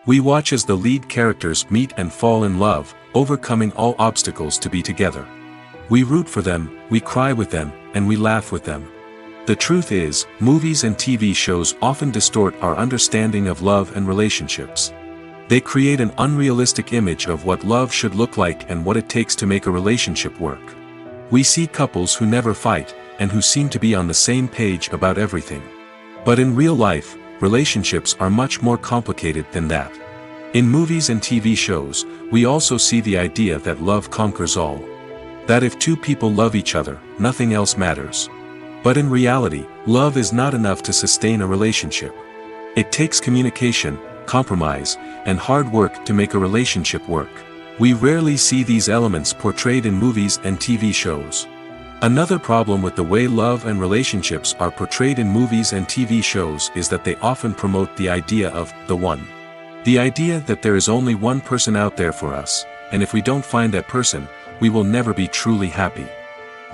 We watch as the lead characters meet and fall in love, overcoming all obstacles to be together. We root for them, we cry with them, and we laugh with them. The truth is, movies and TV shows often distort our understanding of love and relationships. They create an unrealistic image of what love should look like and what it takes to make a relationship work. We see couples who never fight, and who seem to be on the same page about everything. But in real life, relationships are much more complicated than that. In movies and TV shows, we also see the idea that love conquers all. That if two people love each other, nothing else matters. But in reality, love is not enough to sustain a relationship. It takes communication, compromise, and hard work to make a relationship work. We rarely see these elements portrayed in movies and TV shows. Another problem with the way love and relationships are portrayed in movies and TV shows is that they often promote the idea of the one. The idea that there is only one person out there for us, and if we don't find that person, we will never be truly happy.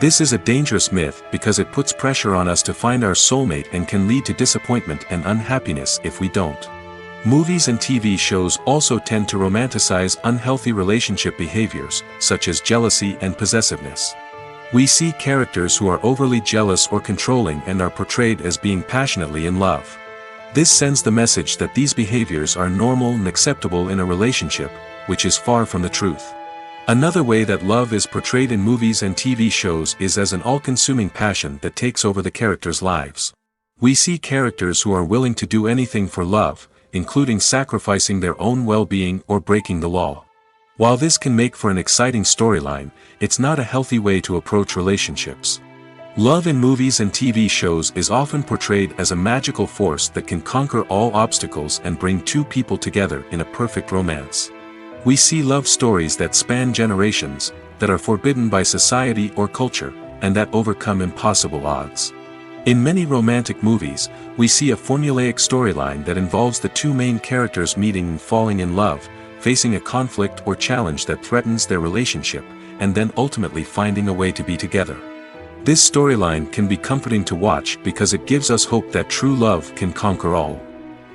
This is a dangerous myth because it puts pressure on us to find our soulmate and can lead to disappointment and unhappiness if we don't. Movies and TV shows also tend to romanticize unhealthy relationship behaviors, such as jealousy and possessiveness. We see characters who are overly jealous or controlling and are portrayed as being passionately in love. This sends the message that these behaviors are normal and acceptable in a relationship, which is far from the truth. Another way that love is portrayed in movies and TV shows is as an all-consuming passion that takes over the characters' lives. We see characters who are willing to do anything for love, including sacrificing their own well-being or breaking the law. While this can make for an exciting storyline, it's not a healthy way to approach relationships. Love in movies and TV shows is often portrayed as a magical force that can conquer all obstacles and bring two people together in a perfect romance. We see love stories that span generations, that are forbidden by society or culture, and that overcome impossible odds. In many romantic movies, we see a formulaic storyline that involves the two main characters meeting and falling in love, facing a conflict or challenge that threatens their relationship, and then ultimately finding a way to be together. This storyline can be comforting to watch because it gives us hope that true love can conquer all.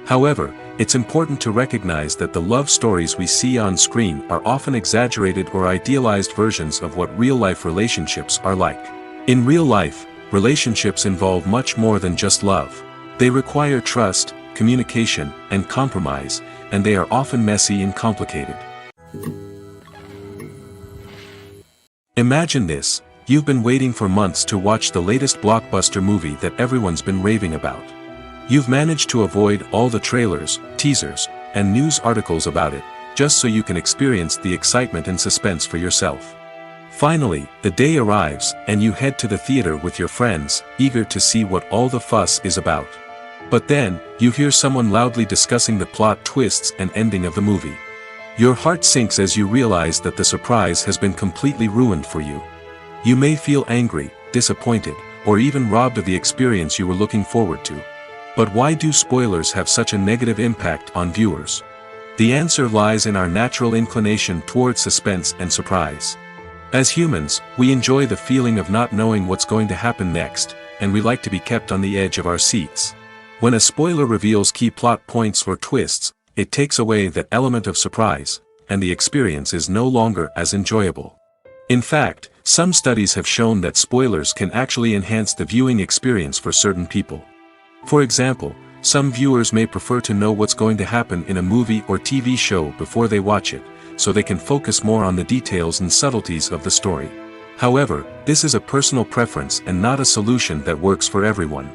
However, it's important to recognize that the love stories we see on screen are often exaggerated or idealized versions of what real-life relationships are like. In real life, relationships involve much more than just love. They require trust, communication, and compromise, and they are often messy and complicated. Imagine this: you've been waiting for months to watch the latest blockbuster movie that everyone's been raving about. You've managed to avoid all the trailers, teasers, and news articles about it, just so you can experience the excitement and suspense for yourself. Finally, the day arrives, and you head to the theater with your friends, eager to see what all the fuss is about. But then, you hear someone loudly discussing the plot twists and ending of the movie. Your heart sinks as you realize that the surprise has been completely ruined for you. You may feel angry, disappointed, or even robbed of the experience you were looking forward to. But why do spoilers have such a negative impact on viewers? The answer lies in our natural inclination towards suspense and surprise. As humans, we enjoy the feeling of not knowing what's going to happen next, and we like to be kept on the edge of our seats. When a spoiler reveals key plot points or twists, it takes away that element of surprise, and the experience is no longer as enjoyable. In fact, some studies have shown that spoilers can actually enhance the viewing experience for certain people. For example, some viewers may prefer to know what's going to happen in a movie or TV show before they watch it, so they can focus more on the details and subtleties of the story. However, this is a personal preference and not a solution that works for everyone.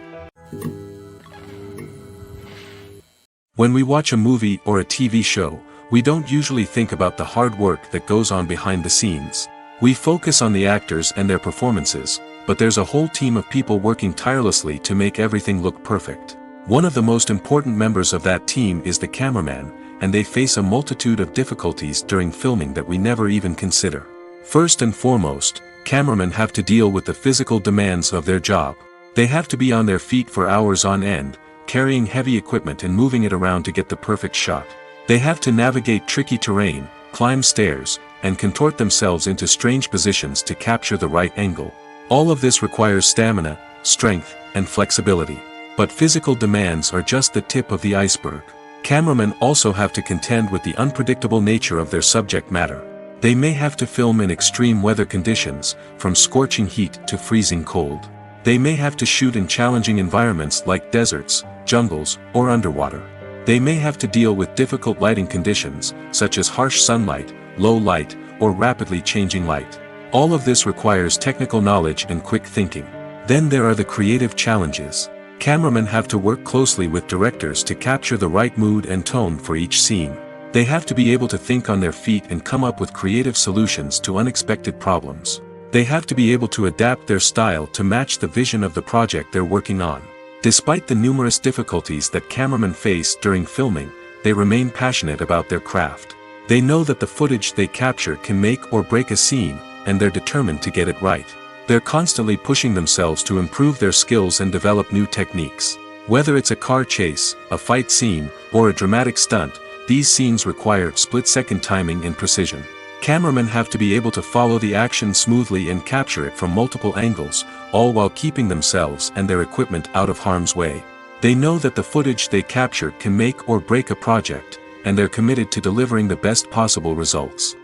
When we watch a movie or a TV show, we don't usually think about the hard work that goes on behind the scenes. We focus on the actors and their performances, but there's a whole team of people working tirelessly to make everything look perfect. One of the most important members of that team is the cameraman, and they face a multitude of difficulties during filming that we never even consider. First and foremost, cameramen have to deal with the physical demands of their job. They have to be on their feet for hours on end, carrying heavy equipment and moving it around to get the perfect shot. They have to navigate tricky terrain, climb stairs, and contort themselves into strange positions to capture the right angle. All of this requires stamina, strength, and flexibility. But physical demands are just the tip of the iceberg. Cameramen also have to contend with the unpredictable nature of their subject matter. They may have to film in extreme weather conditions, from scorching heat to freezing cold. They may have to shoot in challenging environments like deserts, jungles, or underwater. They may have to deal with difficult lighting conditions, such as harsh sunlight, low light, or rapidly changing light. All of this requires technical knowledge and quick thinking. Then there are the creative challenges. Cameramen have to work closely with directors to capture the right mood and tone for each scene. They have to be able to think on their feet and come up with creative solutions to unexpected problems. They have to be able to adapt their style to match the vision of the project they're working on. Despite the numerous difficulties that cameramen face during filming, they remain passionate about their craft. They know that the footage they capture can make or break a scene, and they're determined to get it right. They're constantly pushing themselves to improve their skills and develop new techniques. Whether it's a car chase, a fight scene, or a dramatic stunt, these scenes require split-second timing and precision. Cameramen have to be able to follow the action smoothly and capture it from multiple angles, all while keeping themselves and their equipment out of harm's way. They know that the footage they capture can make or break a project, and they're committed to delivering the best possible results.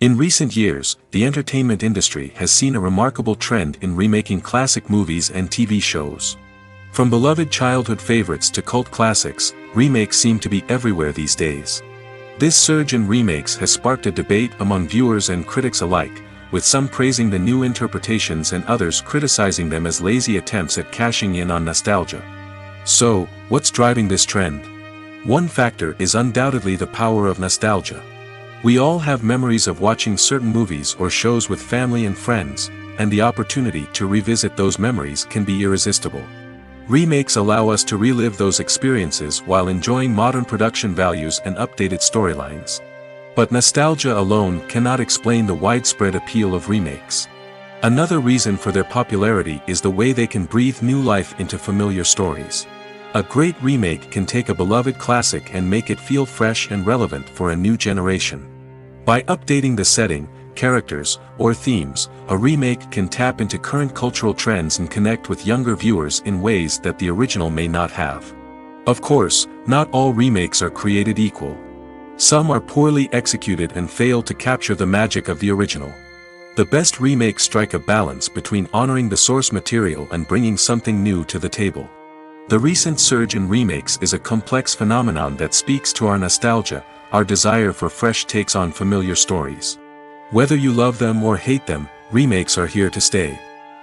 In recent years, the entertainment industry has seen a remarkable trend in remaking classic movies and TV shows. From beloved childhood favorites to cult classics, remakes seem to be everywhere these days. This surge in remakes has sparked a debate among viewers and critics alike, with some praising the new interpretations and others criticizing them as lazy attempts at cashing in on nostalgia. So, what's driving this trend? One factor is undoubtedly the power of nostalgia. We all have memories of watching certain movies or shows with family and friends, and the opportunity to revisit those memories can be irresistible. Remakes allow us to relive those experiences while enjoying modern production values and updated storylines. But nostalgia alone cannot explain the widespread appeal of remakes. Another reason for their popularity is the way they can breathe new life into familiar stories. A great remake can take a beloved classic and make it feel fresh and relevant for a new generation. By updating the setting, characters, or themes, a remake can tap into current cultural trends and connect with younger viewers in ways that the original may not have. Of course, not all remakes are created equal. Some are poorly executed and fail to capture the magic of the original. The best remakes strike a balance between honoring the source material and bringing something new to the table. The recent surge in remakes is a complex phenomenon that speaks to our nostalgia, our desire for fresh takes on familiar stories. Whether you love them or hate them, remakes are here to stay.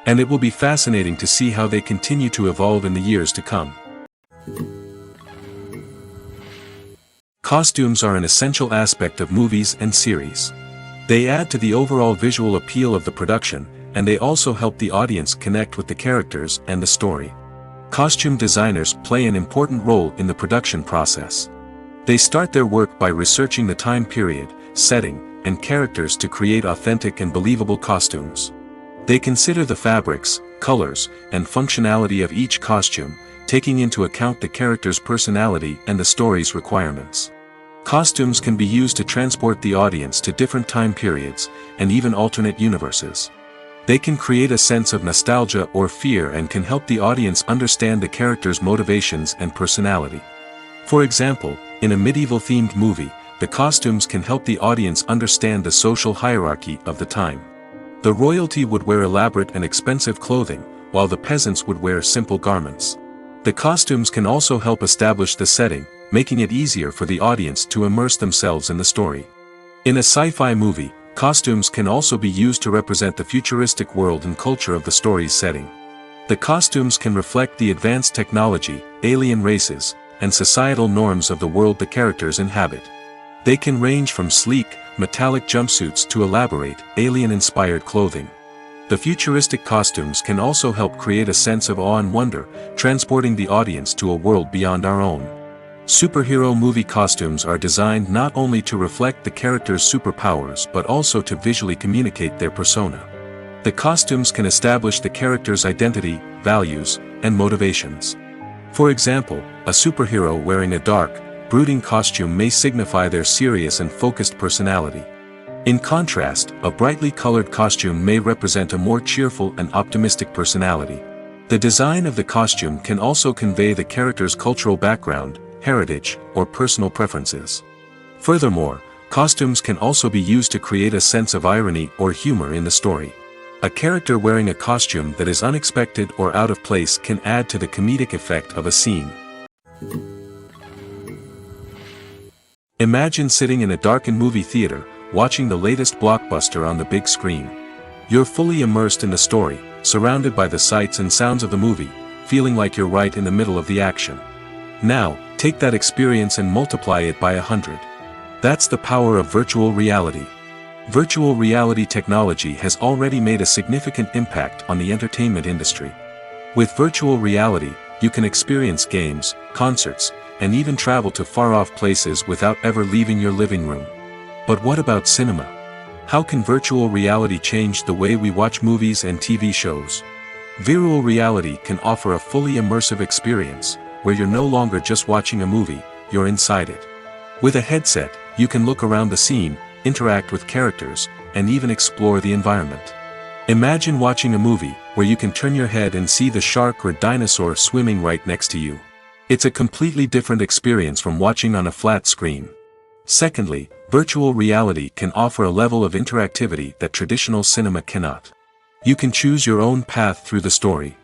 And it will be fascinating to see how they continue to evolve in the years to come. Costumes are an essential aspect of movies and series. They add to the overall visual appeal of the production, and they also help the audience connect with the characters and the story. Costume designers play an important role in the production process. They start their work by researching the time period, setting, and characters to create authentic and believable costumes. They consider the fabrics, colors, and functionality of each costume, taking into account the character's personality and the story's requirements. Costumes can be used to transport the audience to different time periods, and even alternate universes. They can create a sense of nostalgia or fear and can help the audience understand the character's motivations and personality. For example, in a medieval-themed movie, the costumes can help the audience understand the social hierarchy of the time. The royalty would wear elaborate and expensive clothing, while the peasants would wear simple garments. The costumes can also help establish the setting, making it easier for the audience to immerse themselves in the story. In a sci-fi movie, costumes can also be used to represent the futuristic world and culture of the story's setting. The costumes can reflect the advanced technology, alien races, and societal norms of the world the characters inhabit. They can range from sleek, metallic jumpsuits to elaborate, alien-inspired clothing. The futuristic costumes can also help create a sense of awe and wonder, transporting the audience to a world beyond our own. Superhero movie costumes are designed not only to reflect the character's superpowers but also to visually communicate their persona. The costumes can establish the character's identity, values, and motivations. For example, a superhero wearing a dark, brooding costume may signify their serious and focused personality. In contrast, a brightly colored costume may represent a more cheerful and optimistic personality. The design of the costume can also convey the character's cultural background, heritage, or personal preferences. Furthermore, costumes can also be used to create a sense of irony or humor in the story. A character wearing a costume that is unexpected or out of place can add to the comedic effect of a scene. Imagine sitting in a darkened movie theater, watching the latest blockbuster on the big screen. You're fully immersed in the story, surrounded by the sights and sounds of the movie, feeling like you're right in the middle of the action. Now, take that experience and multiply it by 100. That's the power of virtual reality. Virtual reality technology has already made a significant impact on the entertainment industry. With virtual reality, you can experience games, concerts, and even travel to far-off places without ever leaving your living room. But what about cinema? How can virtual reality change the way we watch movies and TV shows? Virtual reality can offer a fully immersive experience, where you're no longer just watching a movie, you're inside it. With a headset, you can look around the scene, interact with characters, and even explore the environment. Imagine watching a movie, where you can turn your head and see the shark or dinosaur swimming right next to you. It's a completely different experience from watching on a flat screen. Secondly, virtual reality can offer a level of interactivity that traditional cinema cannot. You can choose your own path through the story.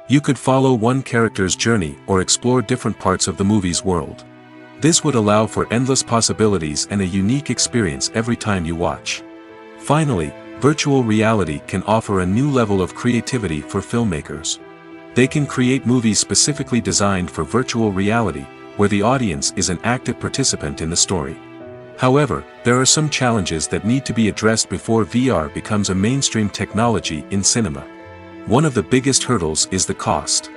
You could follow one character's journey or explore different parts of the movie's world. This would allow for endless possibilities and a unique experience every time you watch. Finally, virtual reality can offer a new level of creativity for filmmakers. They can create movies specifically designed for virtual reality, where the audience is an active participant in the story. However, there are some challenges that need to be addressed before VR becomes a mainstream technology in cinema. One of the biggest hurdles is the cost.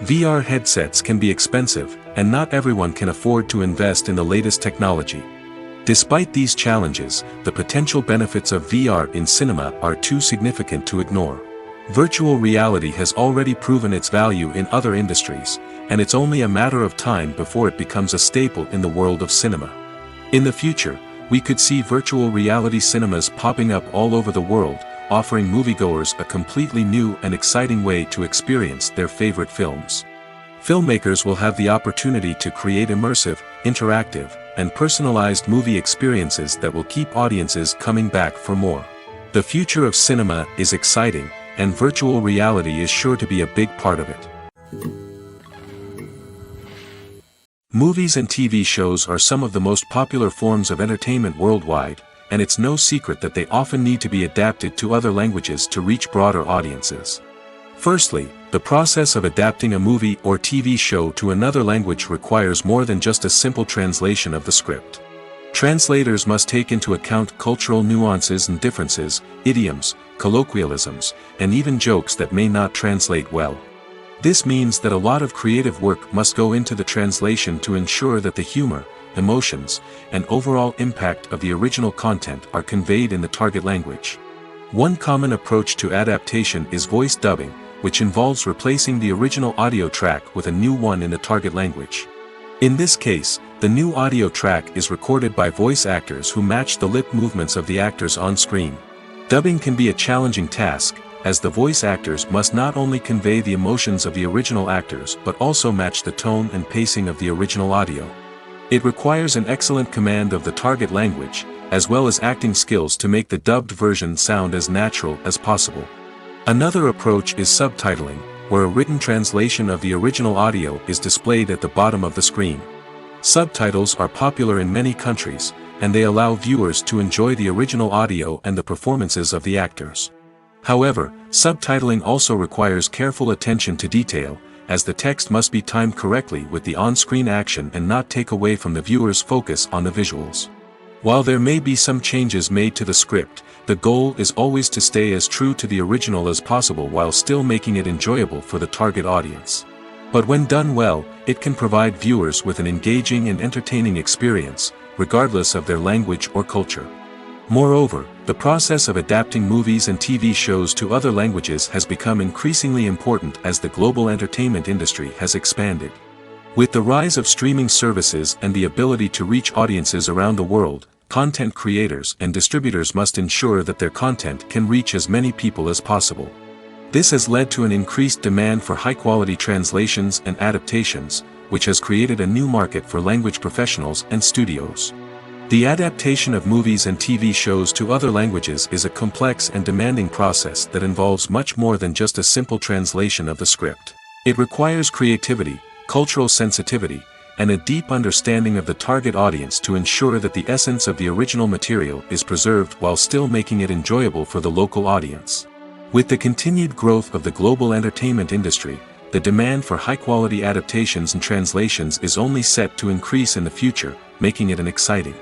VR headsets can be expensive, and not everyone can afford to invest in the latest technology. Despite these challenges, the potential benefits of VR in cinema are too significant to ignore. Virtual reality has already proven its value in other industries, and it's only a matter of time before it becomes a staple in the world of cinema. In the future, we could see virtual reality cinemas popping up all over the world, offering moviegoers a completely new and exciting way to experience their favorite films. Filmmakers will have the opportunity to create immersive, interactive, and personalized movie experiences that will keep audiences coming back for more. The future of cinema is exciting, and virtual reality is sure to be a big part of it. Movies and TV shows are some of the most popular forms of entertainment worldwide, and it's no secret that they often need to be adapted to other languages to reach broader audiences. Firstly, the process of adapting a movie or TV show to another language requires more than just a simple translation of the script. Translators must take into account cultural nuances and differences, idioms, colloquialisms, and even jokes that may not translate well. This means that a lot of creative work must go into the translation to ensure that the humor, emotions, and overall impact of the original content are conveyed in the target language. One common approach to adaptation is voice dubbing, which involves replacing the original audio track with a new one in the target language. In this case, the new audio track is recorded by voice actors who match the lip movements of the actors on screen. Dubbing can be a challenging task, as the voice actors must not only convey the emotions of the original actors but also match the tone and pacing of the original audio. It requires an excellent command of the target language, as well as acting skills to make the dubbed version sound as natural as possible. Another approach is subtitling, where a written translation of the original audio is displayed at the bottom of the screen. Subtitles are popular in many countries, and they allow viewers to enjoy the original audio and the performances of the actors. However, subtitling also requires careful attention to detail, as the text must be timed correctly with the on-screen action and not take away from the viewer's focus on the visuals. While there may be some changes made to the script, the goal is always to stay as true to the original as possible while still making it enjoyable for the target audience. But when done well, it can provide viewers with an engaging and entertaining experience, regardless of their language or culture. Moreover, the process of adapting movies and TV shows to other languages has become increasingly important as the global entertainment industry has expanded. With the rise of streaming services and the ability to reach audiences around the world, content creators and distributors must ensure that their content can reach as many people as possible. This has led to an increased demand for high-quality translations and adaptations, which has created a new market for language professionals and studios. The adaptation of movies and TV shows to other languages is a complex and demanding process that involves much more than just a simple translation of the script. It requires creativity, cultural sensitivity, and a deep understanding of the target audience to ensure that the essence of the original material is preserved while still making it enjoyable for the local audience. With the continued growth of the global entertainment industry, the demand for high-quality adaptations and translations is only set to increase in the future, making it an exciting.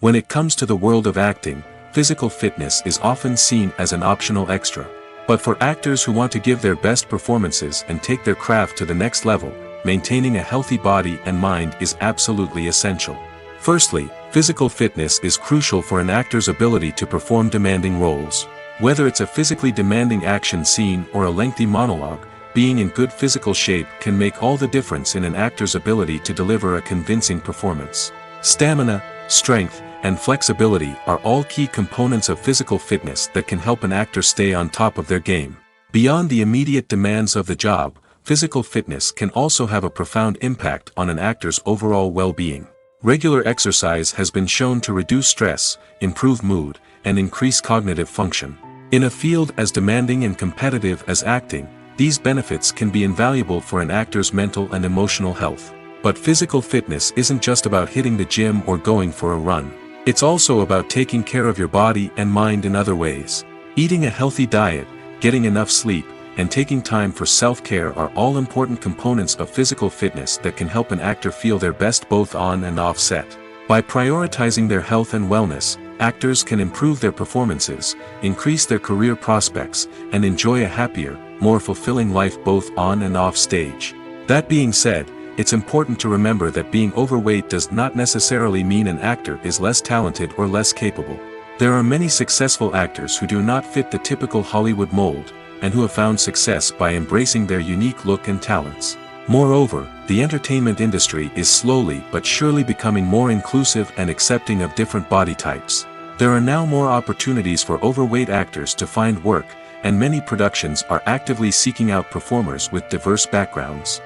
When it comes to the world of acting, physical fitness is often seen as an optional extra. But for actors who want to give their best performances and take their craft to the next level, maintaining a healthy body and mind is absolutely essential. Firstly, physical fitness is crucial for an actor's ability to perform demanding roles. Whether it's a physically demanding action scene or a lengthy monologue, being in good physical shape can make all the difference in an actor's ability to deliver a convincing performance. Stamina, strength, and flexibility are all key components of physical fitness that can help an actor stay on top of their game. Beyond the immediate demands of the job, physical fitness can also have a profound impact on an actor's overall well-being. Regular exercise has been shown to reduce stress, improve mood, and increase cognitive function. In a field as demanding and competitive as acting, these benefits can be invaluable for an actor's mental and emotional health. But physical fitness isn't just about hitting the gym or going for a run. It's also about taking care of your body and mind in other ways. Eating a healthy diet, getting enough sleep, and taking time for self-care are all important components of physical fitness that can help an actor feel their best both on and off set. By prioritizing their health and wellness, actors can improve their performances, increase their career prospects, and enjoy a happier, more fulfilling life both on and off stage. That being said, it's important to remember that being overweight does not necessarily mean an actor is less talented or less capable. There are many successful actors who do not fit the typical Hollywood mold, and who have found success by embracing their unique look and talents. Moreover, the entertainment industry is slowly but surely becoming more inclusive and accepting of different body types. There are now more opportunities for overweight actors to find work, and many productions are actively seeking out performers with diverse backgrounds.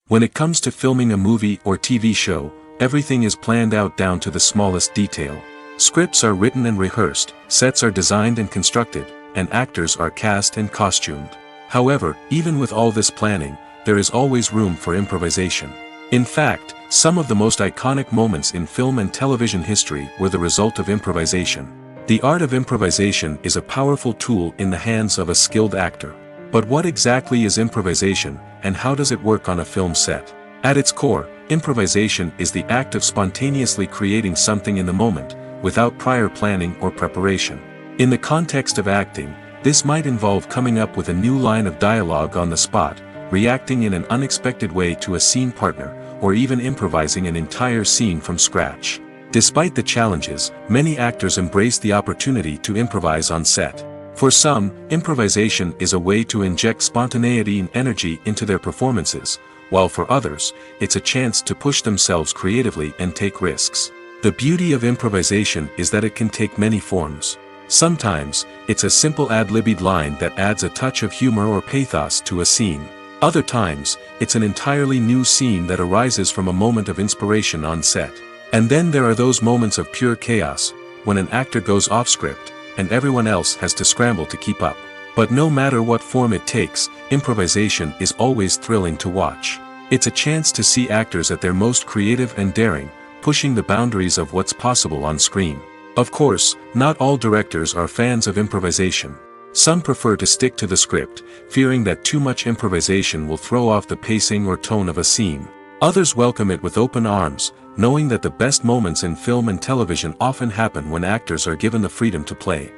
When it comes to filming a movie or TV show, everything is planned out down to the smallest detail. Scripts are written and rehearsed, sets are designed and constructed, and actors are cast and costumed. However, even with all this planning, there is always room for improvisation. In fact, some of the most iconic moments in film and television history were the result of improvisation. The art of improvisation is a powerful tool in the hands of a skilled actor. But what exactly is improvisation, and how does it work on a film set? At its core, improvisation is the act of spontaneously creating something in the moment, without prior planning or preparation. In the context of acting, this might involve coming up with a new line of dialogue on the spot, reacting in an unexpected way to a scene partner, or even improvising an entire scene from scratch. Despite the challenges, many actors embrace the opportunity to improvise on set. For some, improvisation is a way to inject spontaneity and energy into their performances, while for others, it's a chance to push themselves creatively and take risks. The beauty of improvisation is that it can take many forms. Sometimes, it's a simple ad-libbed line that adds a touch of humor or pathos to a scene. Other times, it's an entirely new scene that arises from a moment of inspiration on set. And then there are those moments of pure chaos, when an actor goes off script, and everyone else has to scramble to keep up. But no matter what form it takes, improvisation is always thrilling to watch. It's a chance to see actors at their most creative and daring, pushing the boundaries of what's possible on screen. Of course, not all directors are fans of improvisation. Some prefer to stick to the script, fearing that too much improvisation will throw off the pacing or tone of a scene. Others welcome it with open arms, knowing that the best moments in film and television often happen when actors are given the freedom to play.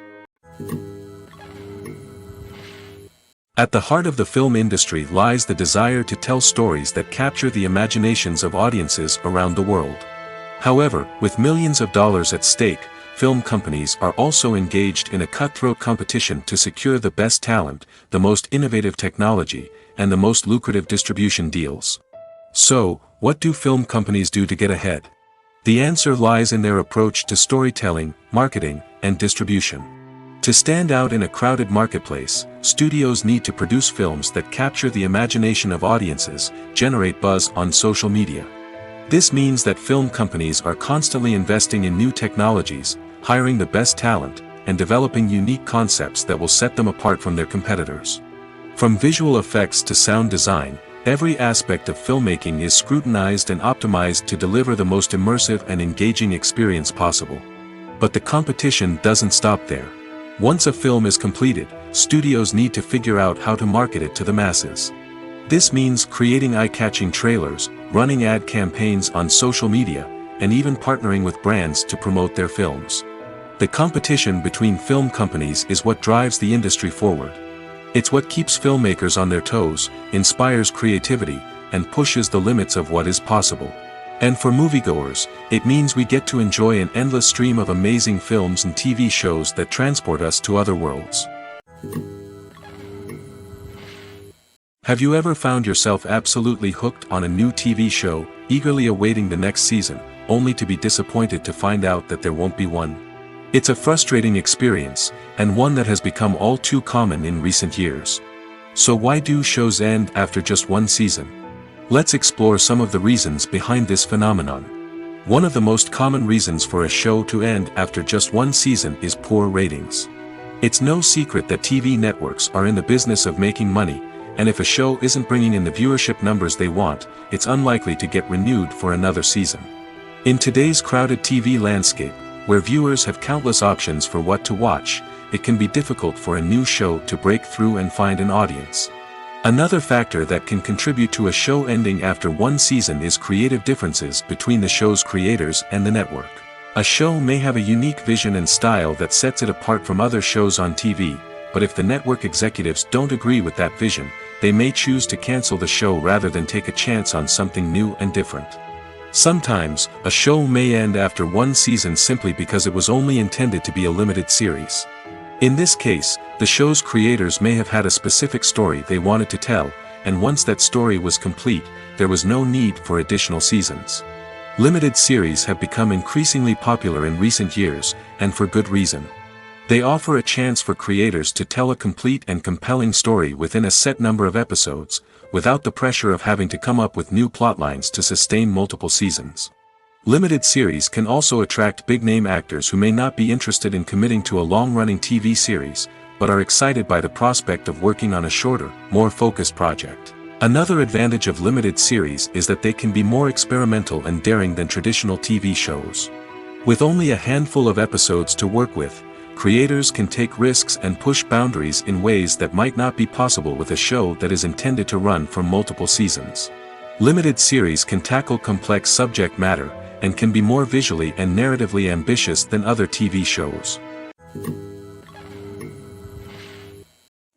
At the heart of the film industry lies the desire to tell stories that capture the imaginations of audiences around the world. However, with millions of dollars at stake, film companies are also engaged in a cutthroat competition to secure the best talent, the most innovative technology, and the most lucrative distribution deals. So, what do film companies do to get ahead? The answer lies in their approach to storytelling, marketing, and distribution. To stand out in a crowded marketplace, studios need to produce films that capture the imagination of audiences, generate buzz on social media. This means that film companies are constantly investing in new technologies, hiring the best talent, and developing unique concepts that will set them apart from their competitors. From visual effects to sound design, every aspect of filmmaking is scrutinized and optimized to deliver the most immersive and engaging experience possible. But the competition doesn't stop there. Once a film is completed, studios need to figure out how to market it to the masses. This means creating eye-catching trailers, running ad campaigns on social media, and even partnering with brands to promote their films. The competition between film companies is what drives the industry forward. It's what keeps filmmakers on their toes, inspires creativity, and pushes the limits of what is possible. And for moviegoers, it means we get to enjoy an endless stream of amazing films and TV shows that transport us to other worlds. Have you ever found yourself absolutely hooked on a new TV show, eagerly awaiting the next season, only to be disappointed to find out that there won't be one? It's a frustrating experience, and one that has become all too common in recent years. So why do shows end after just one season? Let's explore some of the reasons behind this phenomenon. One of the most common reasons for a show to end after just one season is poor ratings. It's no secret that TV networks are in the business of making money, and if a show isn't bringing in the viewership numbers they want, it's unlikely to get renewed for another season. In today's crowded TV landscape, where viewers have countless options for what to watch, it can be difficult for a new show to break through and find an audience. Another factor that can contribute to a show ending after one season is creative differences between the show's creators and the network. A show may have a unique vision and style that sets it apart from other shows on TV, but if the network executives don't agree with that vision, they may choose to cancel the show rather than take a chance on something new and different. Sometimes, a show may end after one season simply because it was only intended to be a limited series. In this case, the show's creators may have had a specific story they wanted to tell, and once that story was complete, there was no need for additional seasons. Limited series have become increasingly popular in recent years, and for good reason. They offer a chance for creators to tell a complete and compelling story within a set number of episodes, without the pressure of having to come up with new plotlines to sustain multiple seasons. Limited series can also attract big-name actors who may not be interested in committing to a long-running TV series, but are excited by the prospect of working on a shorter, more focused project. Another advantage of limited series is that they can be more experimental and daring than traditional TV shows. With only a handful of episodes to work with, creators can take risks and push boundaries in ways that might not be possible with a show that is intended to run for multiple seasons. Limited series can tackle complex subject matter, and can be more visually and narratively ambitious than other TV shows.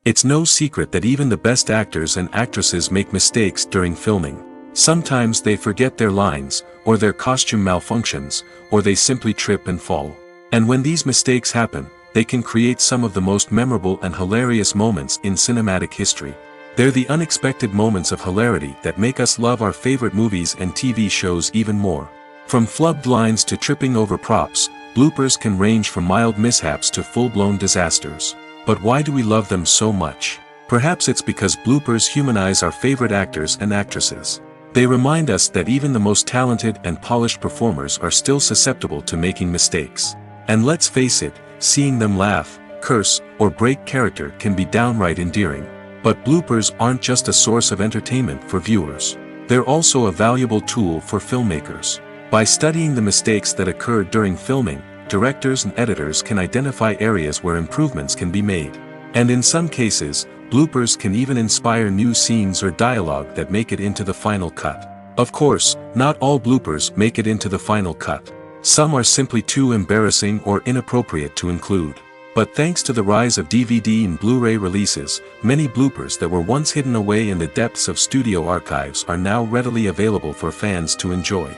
It's no secret that even the best actors and actresses make mistakes during filming. Sometimes they forget their lines, or their costume malfunctions, or they simply trip and fall. And when these mistakes happen, they can create some of the most memorable and hilarious moments in cinematic history. They're the unexpected moments of hilarity that make us love our favorite movies and TV shows even more. From flubbed lines to tripping over props, bloopers can range from mild mishaps to full-blown disasters. But why do we love them so much? Perhaps it's because bloopers humanize our favorite actors and actresses. They remind us that even the most talented and polished performers are still susceptible to making mistakes. And let's face it, seeing them laugh, curse, or break character can be downright endearing. But bloopers aren't just a source of entertainment for viewers. They're also a valuable tool for filmmakers. By studying the mistakes that occurred during filming, directors and editors can identify areas where improvements can be made. And in some cases, bloopers can even inspire new scenes or dialogue that make it into the final cut. Of course, not all bloopers make it into the final cut. Some are simply too embarrassing or inappropriate to include. But thanks to the rise of DVD and Blu-ray releases, many bloopers that were once hidden away in the depths of studio archives are now readily available for fans to enjoy.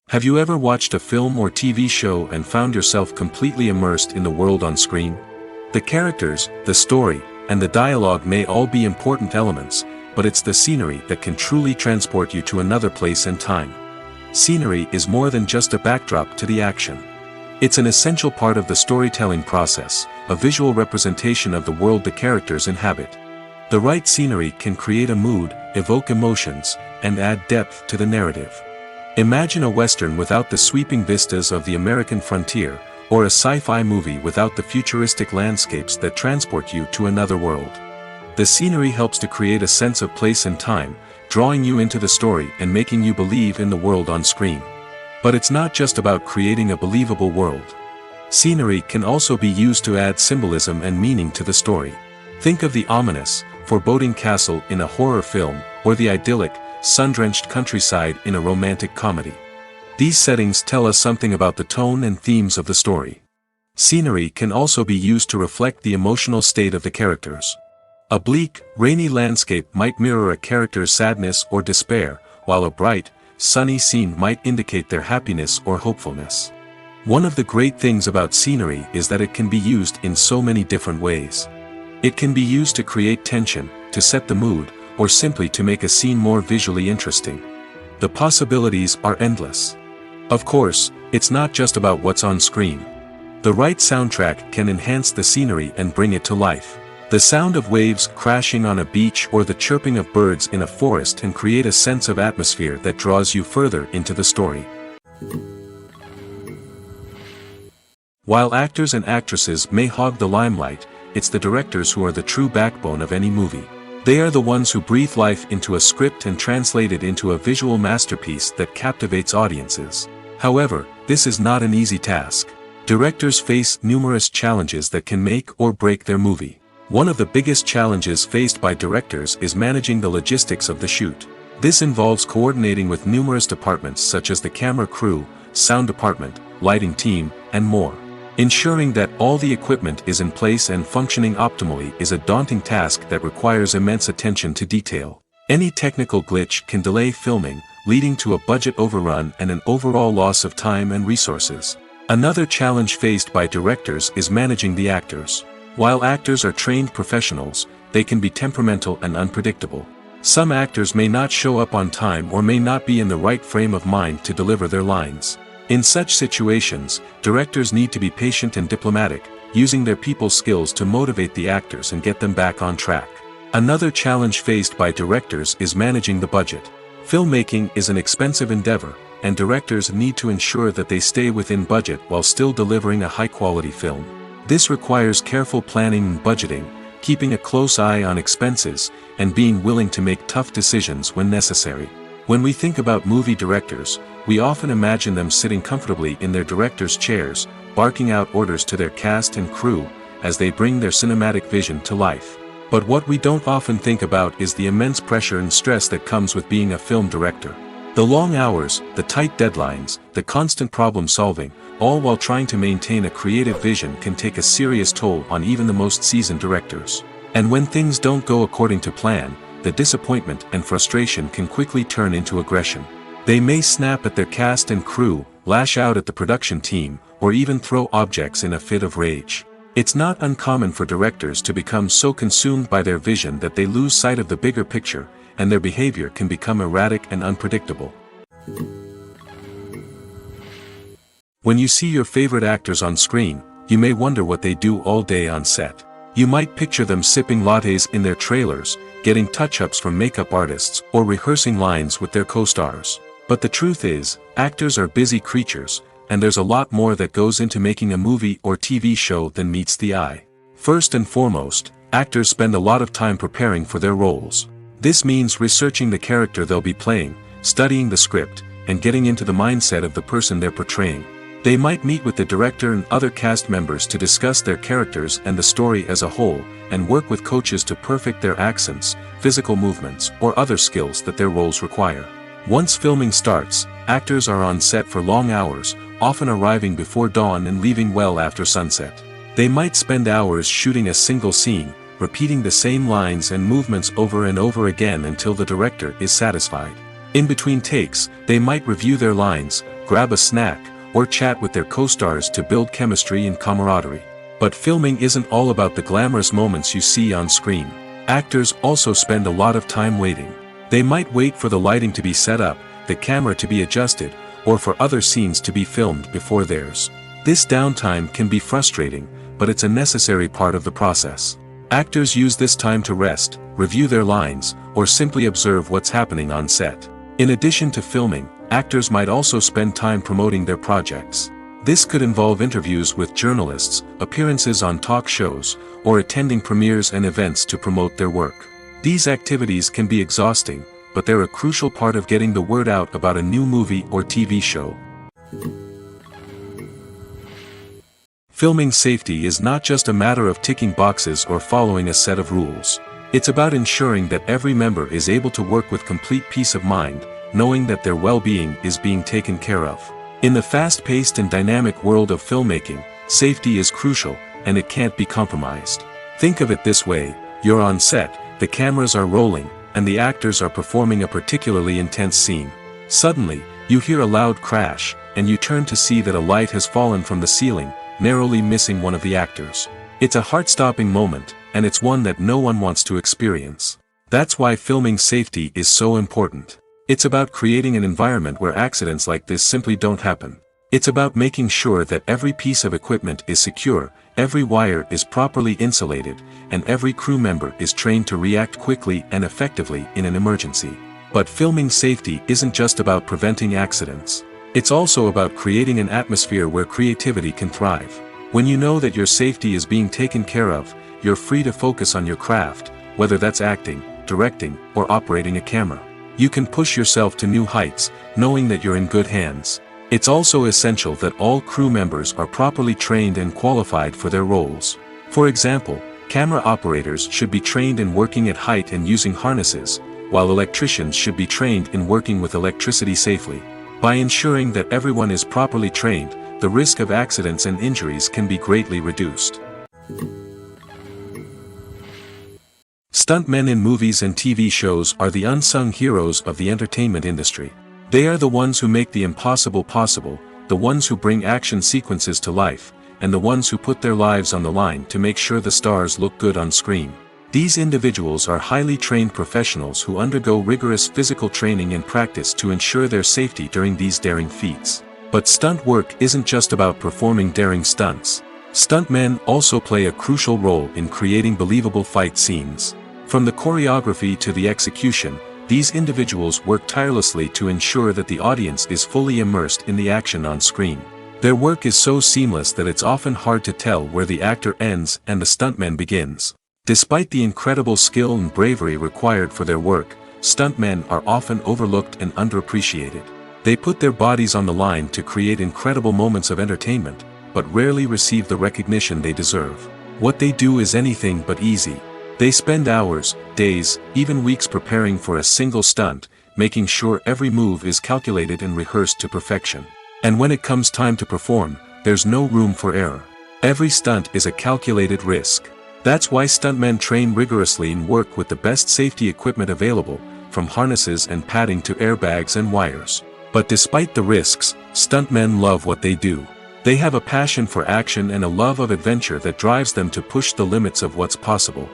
Have you ever watched a film or TV show and found yourself completely immersed in the world on screen? The characters, the story, and the dialogue may all be important elements, but it's the scenery that can truly transport you to another place and time. Scenery is more than just a backdrop to the action. It's an essential part of the storytelling process, a visual representation of the world the characters inhabit. The right scenery can create a mood, evoke emotions, and add depth to the narrative. Imagine a Western without the sweeping vistas of the American frontier, or a sci-fi movie without the futuristic landscapes that transport you to another world. The scenery helps to create a sense of place and time, drawing you into the story and making you believe in the world on screen. But it's not just about creating a believable world. Scenery can also be used to add symbolism and meaning to the story. Think of the ominous, foreboding castle in a horror film, or the idyllic, sun-drenched countryside in a romantic comedy. These settings tell us something about the tone and themes of the story. Scenery can also be used to reflect the emotional state of the characters. A bleak, rainy landscape might mirror a character's sadness or despair, while a bright, sunny scene might indicate their happiness or hopefulness. One of the great things about scenery is that it can be used in so many different ways. It can be used to create tension, to set the mood, or simply to make a scene more visually interesting. The possibilities are endless. Of course, it's not just about what's on screen. The right soundtrack can enhance the scenery and bring it to life. The sound of waves crashing on a beach or the chirping of birds in a forest can create a sense of atmosphere that draws you further into the story. While actors and actresses may hog the limelight, it's the directors who are the true backbone of any movie. They are the ones who breathe life into a script and translate it into a visual masterpiece that captivates audiences. However, this is not an easy task. Directors face numerous challenges that can make or break their movie. One of the biggest challenges faced by directors is managing the logistics of the shoot. This involves coordinating with numerous departments such as the camera crew, sound department, lighting team, and more. Ensuring that all the equipment is in place and functioning optimally is a daunting task that requires immense attention to detail. Any technical glitch can delay filming, leading to a budget overrun and an overall loss of time and resources. Another challenge faced by directors is managing the actors. While actors are trained professionals, they can be temperamental and unpredictable. Some actors may not show up on time or may not be in the right frame of mind to deliver their lines. In such situations, directors need to be patient and diplomatic, using their people skills to motivate the actors and get them back on track. Another challenge faced by directors is managing the budget. Filmmaking is an expensive endeavor, and directors need to ensure that they stay within budget while still delivering a high-quality film. This requires careful planning and budgeting, keeping a close eye on expenses, and being willing to make tough decisions when necessary. When we think about movie directors, we often imagine them sitting comfortably in their director's chairs, barking out orders to their cast and crew, as they bring their cinematic vision to life. But what we don't often think about is the immense pressure and stress that comes with being a film director. The long hours, the tight deadlines, the constant problem solving, all while trying to maintain a creative vision can take a serious toll on even the most seasoned directors. And when things don't go according to plan, the disappointment and frustration can quickly turn into aggression. They may snap at their cast and crew, lash out at the production team, or even throw objects in a fit of rage. It's not uncommon for directors to become so consumed by their vision that they lose sight of the bigger picture, and their behavior can become erratic and unpredictable. When you see your favorite actors on screen, you may wonder what they do all day on set. You might picture them sipping lattes in their trailers, getting touch-ups from makeup artists, or rehearsing lines with their co-stars. But the truth is, actors are busy creatures, and there's a lot more that goes into making a movie or TV show than meets the eye. First and foremost, actors spend a lot of time preparing for their roles. This means researching the character they'll be playing, studying the script, and getting into the mindset of the person they're portraying. They might meet with the director and other cast members to discuss their characters and the story as a whole, and work with coaches to perfect their accents, physical movements, or other skills that their roles require. Once filming starts, actors are on set for long hours, often arriving before dawn and leaving well after sunset. They might spend hours shooting a single scene, repeating the same lines and movements over and over again until the director is satisfied. In between takes, they might review their lines, grab a snack, or chat with their co-stars to build chemistry and camaraderie. But filming isn't all about the glamorous moments you see on screen. Actors also spend a lot of time waiting. They might wait for the lighting to be set up, the camera to be adjusted, or for other scenes to be filmed before theirs. This downtime can be frustrating, but it's a necessary part of the process. Actors use this time to rest, review their lines, or simply observe what's happening on set. In addition to filming, actors might also spend time promoting their projects. This could involve interviews with journalists, appearances on talk shows, or attending premieres and events to promote their work. These activities can be exhausting, but they're a crucial part of getting the word out about a new movie or TV show. Filming safety is not just a matter of ticking boxes or following a set of rules. It's about ensuring that every member is able to work with complete peace of mind, knowing that their well-being is being taken care of. In the fast-paced and dynamic world of filmmaking, safety is crucial, and it can't be compromised. Think of it this way: you're on set, the cameras are rolling, and the actors are performing a particularly intense scene. Suddenly, you hear a loud crash, and you turn to see that a light has fallen from the ceiling, narrowly missing one of the actors. It's a heart-stopping moment, and it's one that no one wants to experience. That's why filming safety is so important. It's about creating an environment where accidents like this simply don't happen. It's about making sure that every piece of equipment is secure, every wire is properly insulated, and every crew member is trained to react quickly and effectively in an emergency. But filming safety isn't just about preventing accidents. It's also about creating an atmosphere where creativity can thrive. When you know that your safety is being taken care of, you're free to focus on your craft, whether that's acting, directing, or operating a camera. You can push yourself to new heights, knowing that you're in good hands. It's also essential that all crew members are properly trained and qualified for their roles. For example, Camera operators should be trained in working at height and using harnesses, while electricians should be trained in working with electricity safely. By ensuring that everyone is properly trained, the risk of accidents and injuries can be greatly reduced. Stuntmen in movies and TV shows are the unsung heroes of the entertainment industry. They are the ones who make the impossible possible, the ones who bring action sequences to life, and the ones who put their lives on the line to make sure the stars look good on screen. These individuals are highly trained professionals who undergo rigorous physical training and practice to ensure their safety during these daring feats. But stunt work isn't just about performing daring stunts. Stuntmen also play a crucial role in creating believable fight scenes. From the choreography to the execution, these individuals work tirelessly to ensure that the audience is fully immersed in the action on screen. Their work is so seamless that it's often hard to tell where the actor ends and the stuntman begins. Despite the incredible skill and bravery required for their work, stuntmen are often overlooked and underappreciated. They put their bodies on the line to create incredible moments of entertainment, but rarely receive the recognition they deserve. What they do is anything but easy. They spend hours, days, even weeks preparing for a single stunt, making sure every move is calculated and rehearsed to perfection. And when it comes time to perform, there's no room for error. Every stunt is a calculated risk. That's why stuntmen train rigorously and work with the best safety equipment available, from harnesses and padding to airbags and wires. But despite the risks, stuntmen love what they do. They have a passion for action and a love of adventure that drives them to push the limits of what's possible.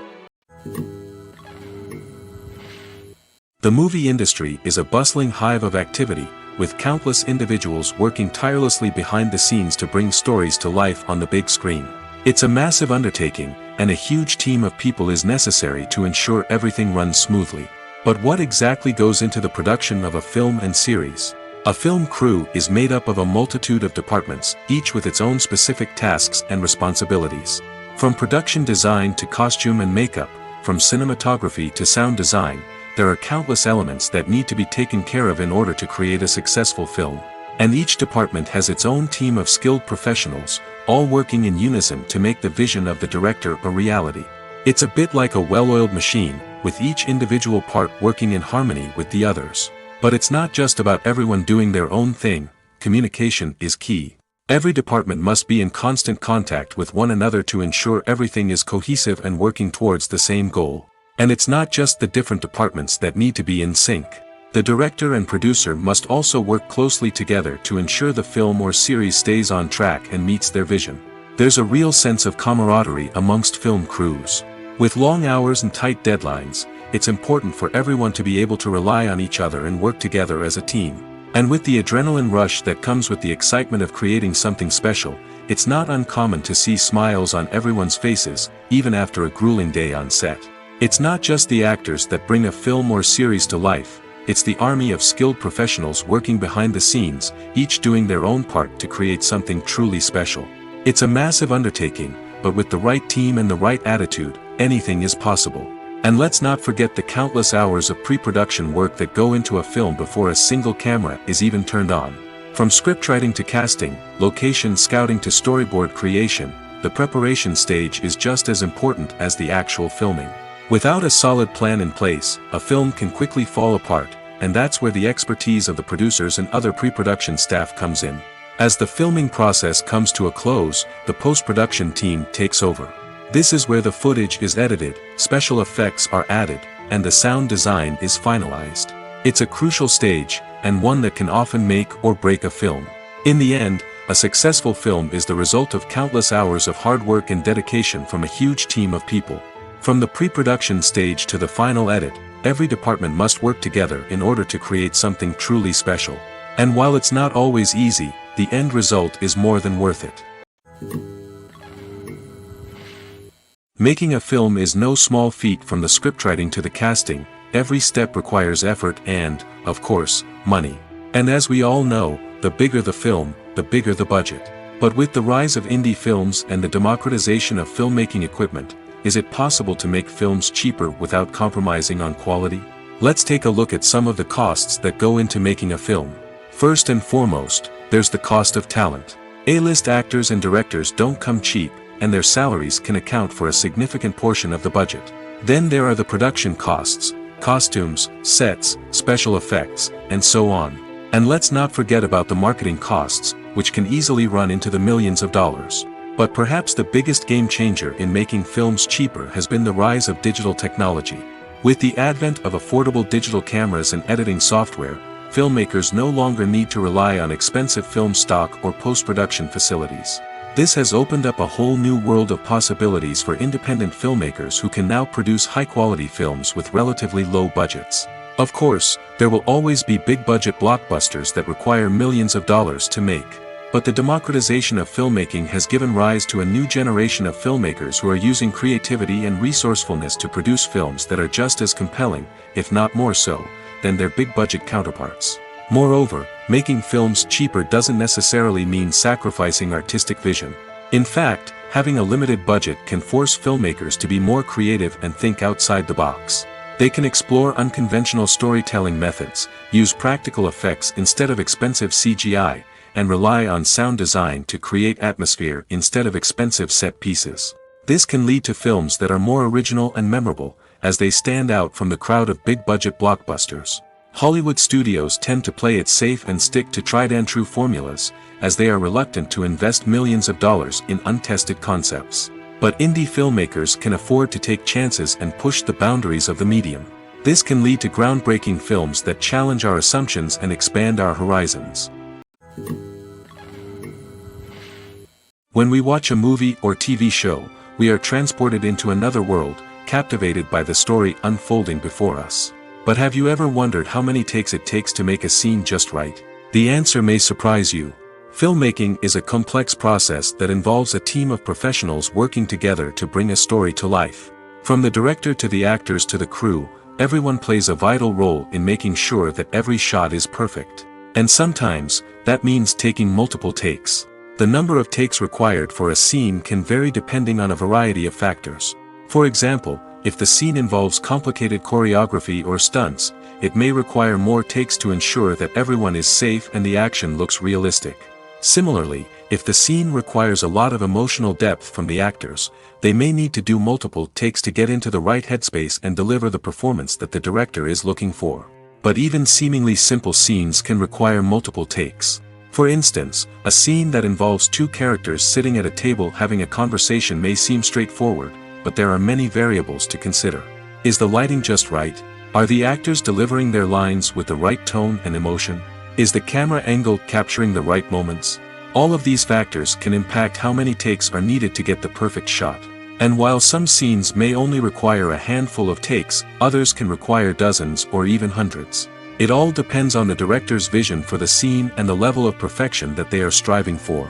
The movie industry is a bustling hive of activity, with countless individuals working tirelessly behind the scenes to bring stories to life on the big screen. It's a massive undertaking, and a huge team of people is necessary to ensure everything runs smoothly. But what exactly goes into the production of a film and series? A film crew is made up of a multitude of departments, each with its own specific tasks and responsibilities. From production design to costume and makeup, from cinematography to sound design, there are countless elements that need to be taken care of in order to create a successful film. And each department has its own team of skilled professionals, all working in unison to make the vision of the director a reality. It's a bit like a well-oiled machine, with each individual part working in harmony with the others. But it's not just about everyone doing their own thing. Communication is key. Every department must be in constant contact with one another to ensure everything is cohesive and working towards the same goal. And it's not just the different departments that need to be in sync. The director and producer must also work closely together to ensure the film or series stays on track and meets their vision. There's a real sense of camaraderie amongst film crews. With long hours and tight deadlines, it's important for everyone to be able to rely on each other and work together as a team. And with the adrenaline rush that comes with the excitement of creating something special, it's not uncommon to see smiles on everyone's faces, even after a grueling day on set. It's not just the actors that bring a film or series to life. It's the army of skilled professionals working behind the scenes, each doing their own part to create something truly special. It's a massive undertaking, but with the right team and the right attitude, anything is possible. And let's not forget the countless hours of pre-production work that go into a film before a single camera is even turned on. From scriptwriting to casting, location scouting to storyboard creation, the preparation stage is just as important as the actual filming. Without a solid plan in place, a film can quickly fall apart, and that's where the expertise of the producers and other pre-production staff comes in. As the filming process comes to a close, the post-production team takes over. This is where the footage is edited, special effects are added, and the sound design is finalized. It's a crucial stage, and one that can often make or break a film. In the end, a successful film is the result of countless hours of hard work and dedication from a huge team of people. From the pre-production stage to the final edit, every department must work together in order to create something truly special. And while it's not always easy, the end result is more than worth it. Making a film is no small feat. From the scriptwriting to the casting, every step requires effort and, of course, money. And as we all know, the bigger the film, the bigger the budget. But with the rise of indie films and the democratization of filmmaking equipment, is it possible to make films cheaper without compromising on quality? Let's take a look at some of the costs that go into making a film. First and foremost, there's the cost of talent. A-list actors and directors don't come cheap, and their salaries can account for a significant portion of the budget. Then there are the production costs, costumes, sets, special effects, and so on. And let's not forget about the marketing costs, which can easily run into the millions of dollars. But perhaps the biggest game changer in making films cheaper has been the rise of digital technology. With the advent of affordable digital cameras and editing software, filmmakers no longer need to rely on expensive film stock or post-production facilities. This has opened up a whole new world of possibilities for independent filmmakers who can now produce high-quality films with relatively low budgets. Of course, there will always be big-budget blockbusters that require millions of dollars to make. But the democratization of filmmaking has given rise to a new generation of filmmakers who are using creativity and resourcefulness to produce films that are just as compelling, if not more so, than their big-budget counterparts. Moreover, making films cheaper doesn't necessarily mean sacrificing artistic vision. In fact, having a limited budget can force filmmakers to be more creative and think outside the box. They can explore unconventional storytelling methods, use practical effects instead of expensive CGI, and rely on sound design to create atmosphere instead of expensive set pieces. This can lead to films that are more original and memorable, as they stand out from the crowd of big-budget blockbusters. Hollywood studios tend to play it safe and stick to tried-and-true formulas, as they are reluctant to invest millions of dollars in untested concepts. But indie filmmakers can afford to take chances and push the boundaries of the medium. This can lead to groundbreaking films that challenge our assumptions and expand our horizons. When we watch a movie or TV show, we are transported into another world, captivated by the story unfolding before us. But have you ever wondered how many takes it takes to make a scene just right? The answer may surprise you. Filmmaking is a complex process that involves a team of professionals working together to bring a story to life. From the director to the actors to the crew, everyone plays a vital role in making sure that every shot is perfect. And sometimes, that means taking multiple takes. The number of takes required for a scene can vary depending on a variety of factors. For example, if the scene involves complicated choreography or stunts, it may require more takes to ensure that everyone is safe and the action looks realistic. Similarly, if the scene requires a lot of emotional depth from the actors, they may need to do multiple takes to get into the right headspace and deliver the performance that the director is looking for. But even seemingly simple scenes can require multiple takes. For instance, a scene that involves two characters sitting at a table having a conversation may seem straightforward, but there are many variables to consider. Is the lighting just right? Are the actors delivering their lines with the right tone and emotion? Is the camera angle capturing the right moments? All of these factors can impact how many takes are needed to get the perfect shot. And while some scenes may only require a handful of takes, others can require dozens or even hundreds. It all depends on the director's vision for the scene and the level of perfection that they are striving for.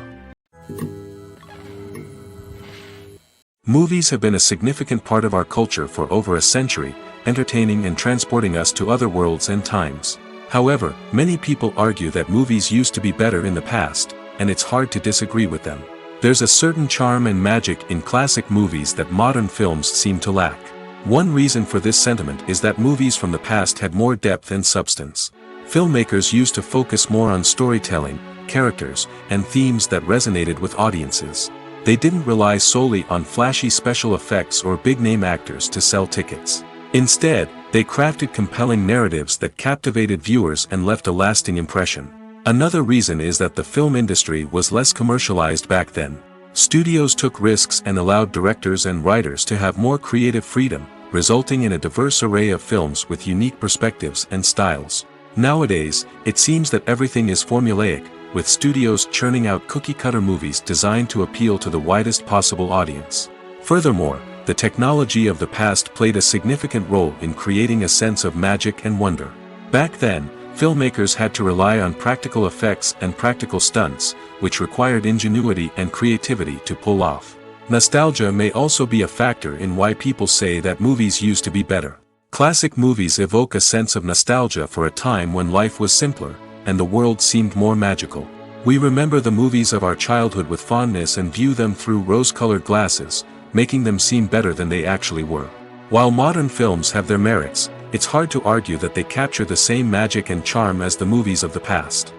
Movies have been a significant part of our culture for over a century, entertaining and transporting us to other worlds and times. However, many people argue that movies used to be better in the past, and it's hard to disagree with them. There's a certain charm and magic in classic movies that modern films seem to lack. One reason for this sentiment is that movies from the past had more depth and substance. Filmmakers used to focus more on storytelling, characters, and themes that resonated with audiences. They didn't rely solely on flashy special effects or big-name actors to sell tickets. Instead, they crafted compelling narratives that captivated viewers and left a lasting impression. Another reason is that the film industry was less commercialized back then. Studios took risks and allowed directors and writers to have more creative freedom, resulting in a diverse array of films with unique perspectives and styles. Nowadays, it seems that everything is formulaic, with studios churning out cookie-cutter movies designed to appeal to the widest possible audience. Furthermore, the technology of the past played a significant role in creating a sense of magic and wonder. Back then, filmmakers had to rely on practical effects and practical stunts, which required ingenuity and creativity to pull off. Nostalgia may also be a factor in why people say that movies used to be better. Classic movies evoke a sense of nostalgia for a time when life was simpler, and the world seemed more magical. We remember the movies of our childhood with fondness and view them through rose-colored glasses, making them seem better than they actually were. While modern films have their merits, it's hard to argue that they capture the same magic and charm as the movies of the past.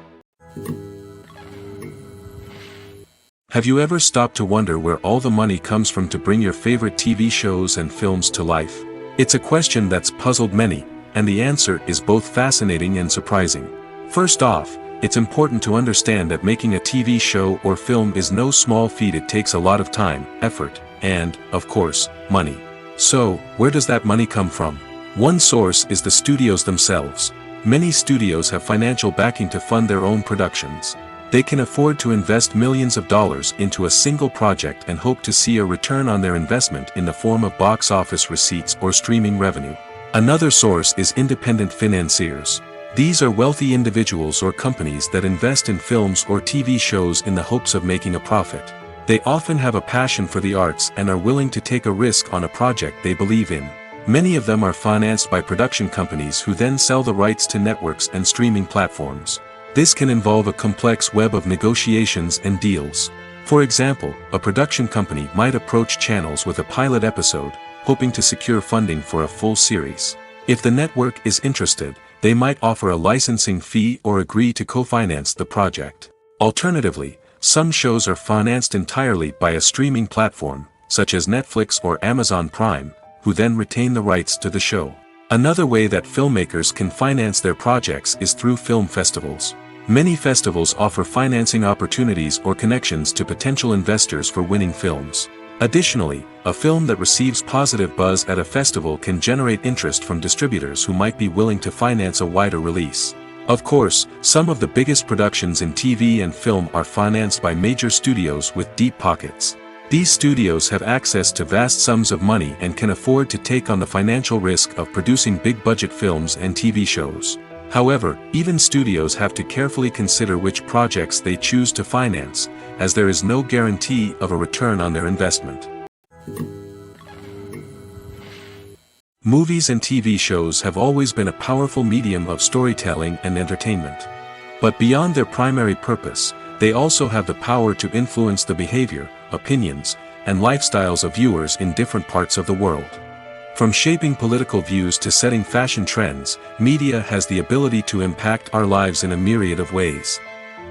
Have you ever stopped to wonder where all the money comes from to bring your favorite TV shows and films to life? It's a question that's puzzled many, and the answer is both fascinating and surprising. First off, it's important to understand that making a TV show or film is no small feat. It takes a lot of time, effort, and, of course, money. So, where does that money come from? One source is the studios themselves. Many studios have financial backing to fund their own productions. They can afford to invest millions of dollars into a single project and hope to see a return on their investment in the form of box office receipts or streaming revenue. Another source is independent financiers. These are wealthy individuals or companies that invest in films or TV shows in the hopes of making a profit. They often have a passion for the arts and are willing to take a risk on a project they believe in. Many of them are financed by production companies who then sell the rights to networks and streaming platforms. This can involve a complex web of negotiations and deals. For example, a production company might approach channels with a pilot episode, hoping to secure funding for a full series. If the network is interested, they might offer a licensing fee or agree to co-finance the project. Alternatively, some shows are financed entirely by a streaming platform, such as Netflix or Amazon Prime, who then retain the rights to the show. Another way that filmmakers can finance their projects is through film festivals. Many festivals offer financing opportunities or connections to potential investors for winning films. Additionally, a film that receives positive buzz at a festival can generate interest from distributors who might be willing to finance a wider release. Of course, some of the biggest productions in TV and film are financed by major studios with deep pockets. These studios have access to vast sums of money and can afford to take on the financial risk of producing big-budget films and TV shows. However, even studios have to carefully consider which projects they choose to finance, as there is no guarantee of a return on their investment. Movies and TV shows have always been a powerful medium of storytelling and entertainment. But beyond their primary purpose, they also have the power to influence the behavior, opinions, and lifestyles of viewers in different parts of the world. From shaping political views to setting fashion trends, media has the ability to impact our lives in a myriad of ways.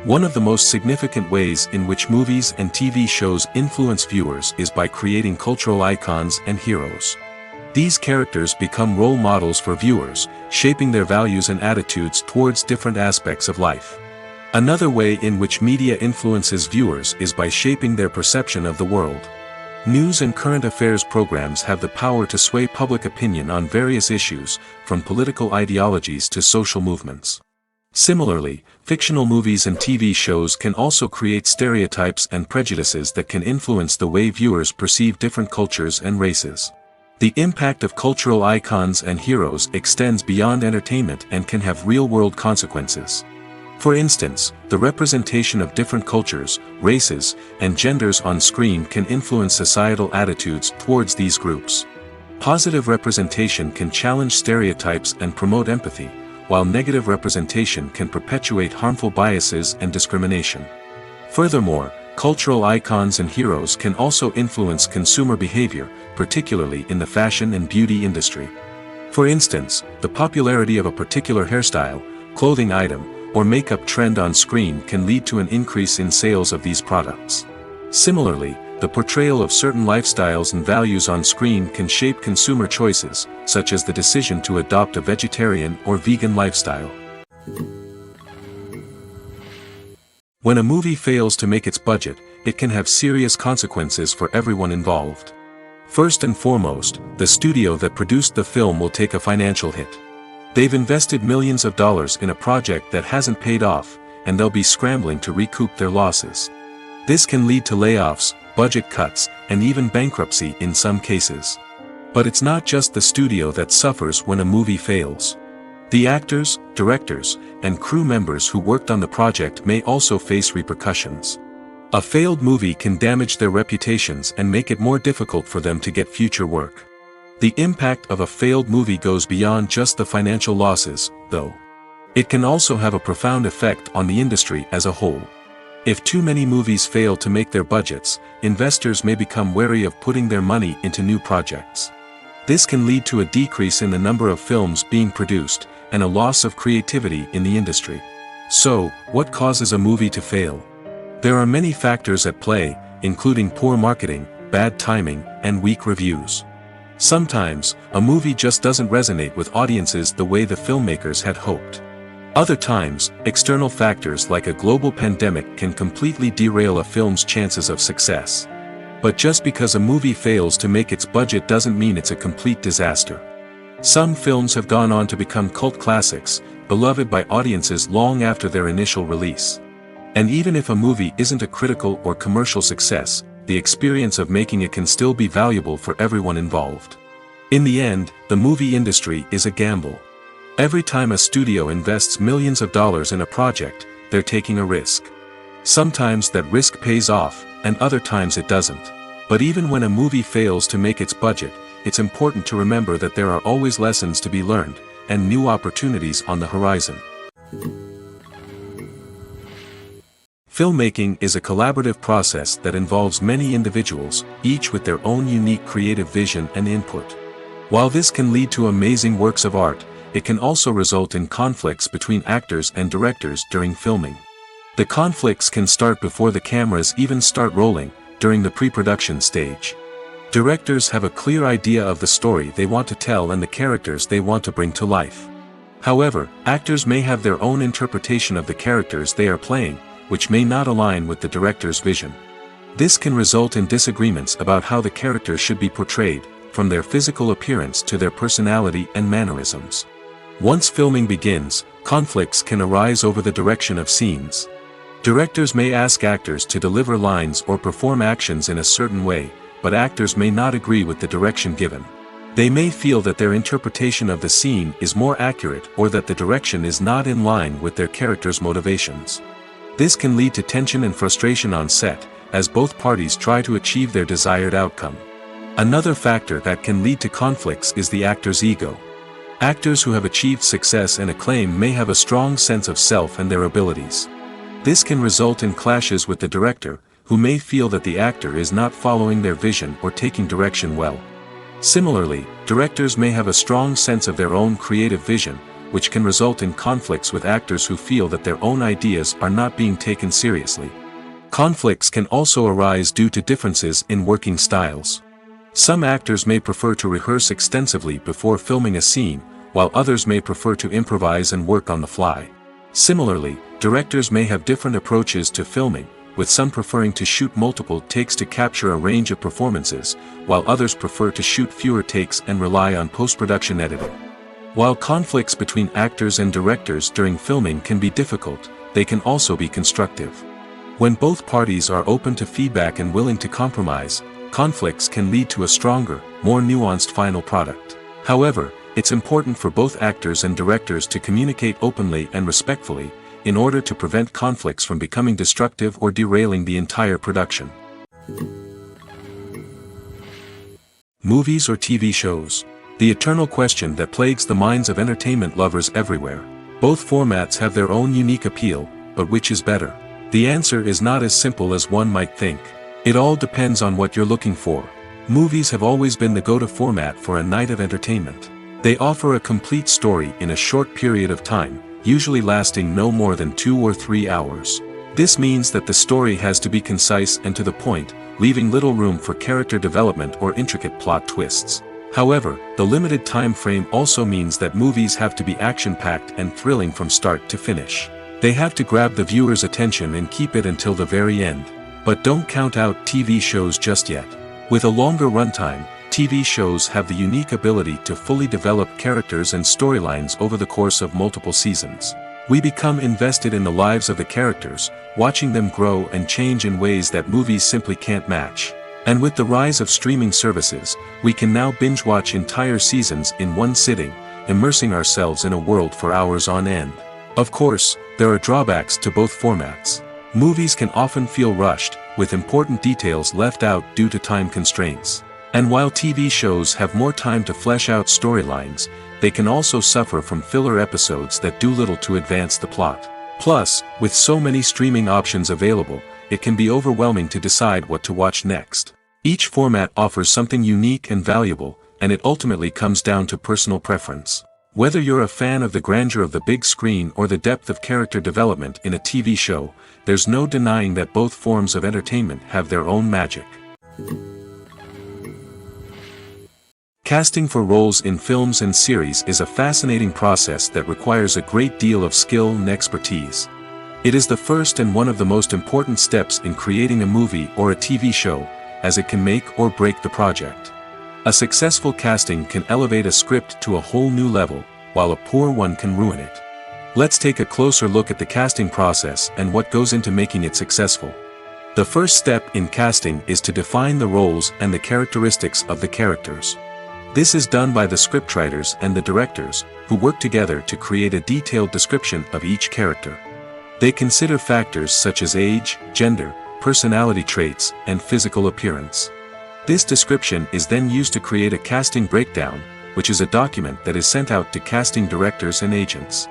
One of the most significant ways in which movies and TV shows influence viewers is by creating cultural icons and heroes. These characters become role models for viewers, shaping their values and attitudes towards different aspects of life. Another way in which media influences viewers is by shaping their perception of the world. News and current affairs programs have the power to sway public opinion on various issues, from political ideologies to social movements. Similarly, fictional movies and TV shows can also create stereotypes and prejudices that can influence the way viewers perceive different cultures and races. The impact of cultural icons and heroes extends beyond entertainment and can have real-world consequences. For instance, the representation of different cultures, races, and genders on screen can influence societal attitudes towards these groups. Positive representation can challenge stereotypes and promote empathy, while negative representation can perpetuate harmful biases and discrimination. Furthermore, cultural icons and heroes can also influence consumer behavior, particularly in the fashion and beauty industry. For instance, the popularity of a particular hairstyle, clothing item, or makeup trend on screen can lead to an increase in sales of these products. Similarly, the portrayal of certain lifestyles and values on screen can shape consumer choices, such as the decision to adopt a vegetarian or vegan lifestyle. When a movie fails to make its budget, it can have serious consequences for everyone involved. First and foremost, the studio that produced the film will take a financial hit. They've invested millions of dollars in a project that hasn't paid off, and they'll be scrambling to recoup their losses. This can lead to layoffs, budget cuts, and even bankruptcy in some cases. But it's not just the studio that suffers when a movie fails. The actors, directors, and crew members who worked on the project may also face repercussions. A failed movie can damage their reputations and make it more difficult for them to get future work. The impact of a failed movie goes beyond just the financial losses, though. It can also have a profound effect on the industry as a whole. If too many movies fail to make their budgets, investors may become wary of putting their money into new projects. This can lead to a decrease in the number of films being produced, and a loss of creativity in the industry. So, what causes a movie to fail? There are many factors at play, including poor marketing, bad timing, and weak reviews. Sometimes, a movie just doesn't resonate with audiences the way the filmmakers had hoped. Other times, external factors like a global pandemic can completely derail a film's chances of success. But just because a movie fails to make its budget doesn't mean it's a complete disaster. Some films have gone on to become cult classics, beloved by audiences long after their initial release. And even if a movie isn't a critical or commercial success, the experience of making it can still be valuable for everyone involved. In the end, the movie industry is a gamble. Every time a studio invests millions of dollars in a project, they're taking a risk. Sometimes that risk pays off, and other times it doesn't. But even when a movie fails to make its budget, it's important to remember that there are always lessons to be learned, and new opportunities on the horizon. Filmmaking is a collaborative process that involves many individuals, each with their own unique creative vision and input. While this can lead to amazing works of art, it can also result in conflicts between actors and directors during filming. The conflicts can start before the cameras even start rolling, during the pre-production stage. Directors have a clear idea of the story they want to tell and the characters they want to bring to life. However, actors may have their own interpretation of the characters they are playing, which may not align with the director's vision. This can result in disagreements about how the characters should be portrayed, from their physical appearance to their personality and mannerisms. Once filming begins, conflicts can arise over the direction of scenes. Directors may ask actors to deliver lines or perform actions in a certain way, but actors may not agree with the direction given. They may feel that their interpretation of the scene is more accurate or that the direction is not in line with their character's motivations. This can lead to tension and frustration on set, as both parties try to achieve their desired outcome. Another factor that can lead to conflicts is the actor's ego. Actors who have achieved success and acclaim may have a strong sense of self and their abilities. This can result in clashes with the director, who may feel that the actor is not following their vision or taking direction well. Similarly, directors may have a strong sense of their own creative vision, which can result in conflicts with actors who feel that their own ideas are not being taken seriously. Conflicts can also arise due to differences in working styles. Some actors may prefer to rehearse extensively before filming a scene, while others may prefer to improvise and work on the fly. Similarly, directors may have different approaches to filming, with some preferring to shoot multiple takes to capture a range of performances, while others prefer to shoot fewer takes and rely on post-production editing. While conflicts between actors and directors during filming can be difficult, they can also be constructive. When both parties are open to feedback and willing to compromise, conflicts can lead to a stronger, more nuanced final product. However, it's important for both actors and directors to communicate openly and respectfully, in order to prevent conflicts from becoming destructive or derailing the entire production. Movies or TV shows? The eternal question that plagues the minds of entertainment lovers everywhere. Both formats have their own unique appeal, but which is better? The answer is not as simple as one might think. It all depends on what you're looking for. Movies have always been the go-to format for a night of entertainment. They offer a complete story in a short period of time, usually lasting no more than 2 or 3 hours. This means that the story has to be concise and to the point, leaving little room for character development or intricate plot twists. However, the limited time frame also means that movies have to be action-packed and thrilling from start to finish. They have to grab the viewer's attention and keep it until the very end. But don't count out TV shows just yet. With a longer runtime, TV shows have the unique ability to fully develop characters and storylines over the course of multiple seasons. We become invested in the lives of the characters, watching them grow and change in ways that movies simply can't match. And with the rise of streaming services, we can now binge-watch entire seasons in one sitting, immersing ourselves in a world for hours on end. Of course, there are drawbacks to both formats. Movies can often feel rushed, with important details left out due to time constraints. And while TV shows have more time to flesh out storylines, they can also suffer from filler episodes that do little to advance the plot. Plus, with so many streaming options available, it can be overwhelming to decide what to watch next. Each format offers something unique and valuable, and it ultimately comes down to personal preference. Whether you're a fan of the grandeur of the big screen or the depth of character development in a TV show, there's no denying that both forms of entertainment have their own magic. Casting for roles in films and series is a fascinating process that requires a great deal of skill and expertise. It is the first and one of the most important steps in creating a movie or a TV show, as it can make or break the project. A successful casting can elevate a script to a whole new level, while a poor one can ruin it. Let's take a closer look at the casting process and what goes into making it successful. The first step in casting is to define the roles and the characteristics of the characters. This is done by the scriptwriters and the directors, who work together to create a detailed description of each character. They consider factors such as age, gender, personality traits, and physical appearance. This description is then used to create a casting breakdown, which is a document that is sent out to casting directors and agents.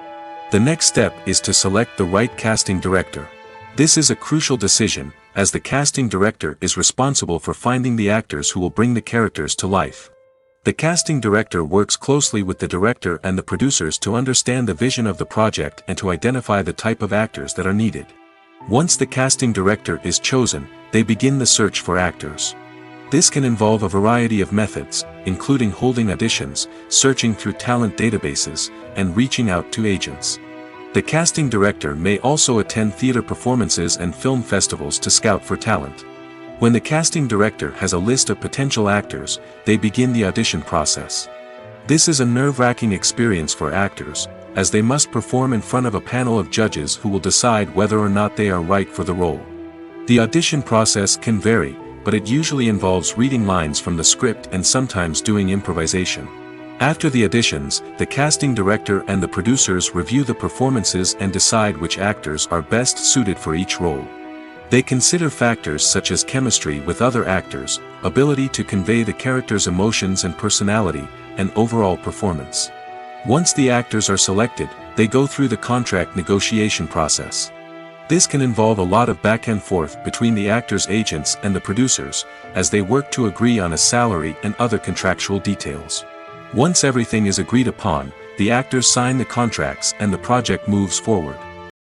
The next step is to select the right casting director. This is a crucial decision, as the casting director is responsible for finding the actors who will bring the characters to life. The casting director works closely with the director and the producers to understand the vision of the project and to identify the type of actors that are needed. Once the casting director is chosen, they begin the search for actors. This can involve a variety of methods, including holding auditions, searching through talent databases, and reaching out to agents. The casting director may also attend theater performances and film festivals to scout for talent. When the casting director has a list of potential actors, they begin the audition process. This is a nerve-wracking experience for actors, as they must perform in front of a panel of judges who will decide whether or not they are right for the role. The audition process can vary, but it usually involves reading lines from the script and sometimes doing improvisation. After the auditions, the casting director and the producers review the performances and decide which actors are best suited for each role. They consider factors such as chemistry with other actors, ability to convey the character's emotions and personality, and overall performance. Once the actors are selected, they go through the contract negotiation process. This can involve a lot of back and forth between the actors' agents and the producers, as they work to agree on a salary and other contractual details. Once everything is agreed upon, the actors sign the contracts and the project moves forward.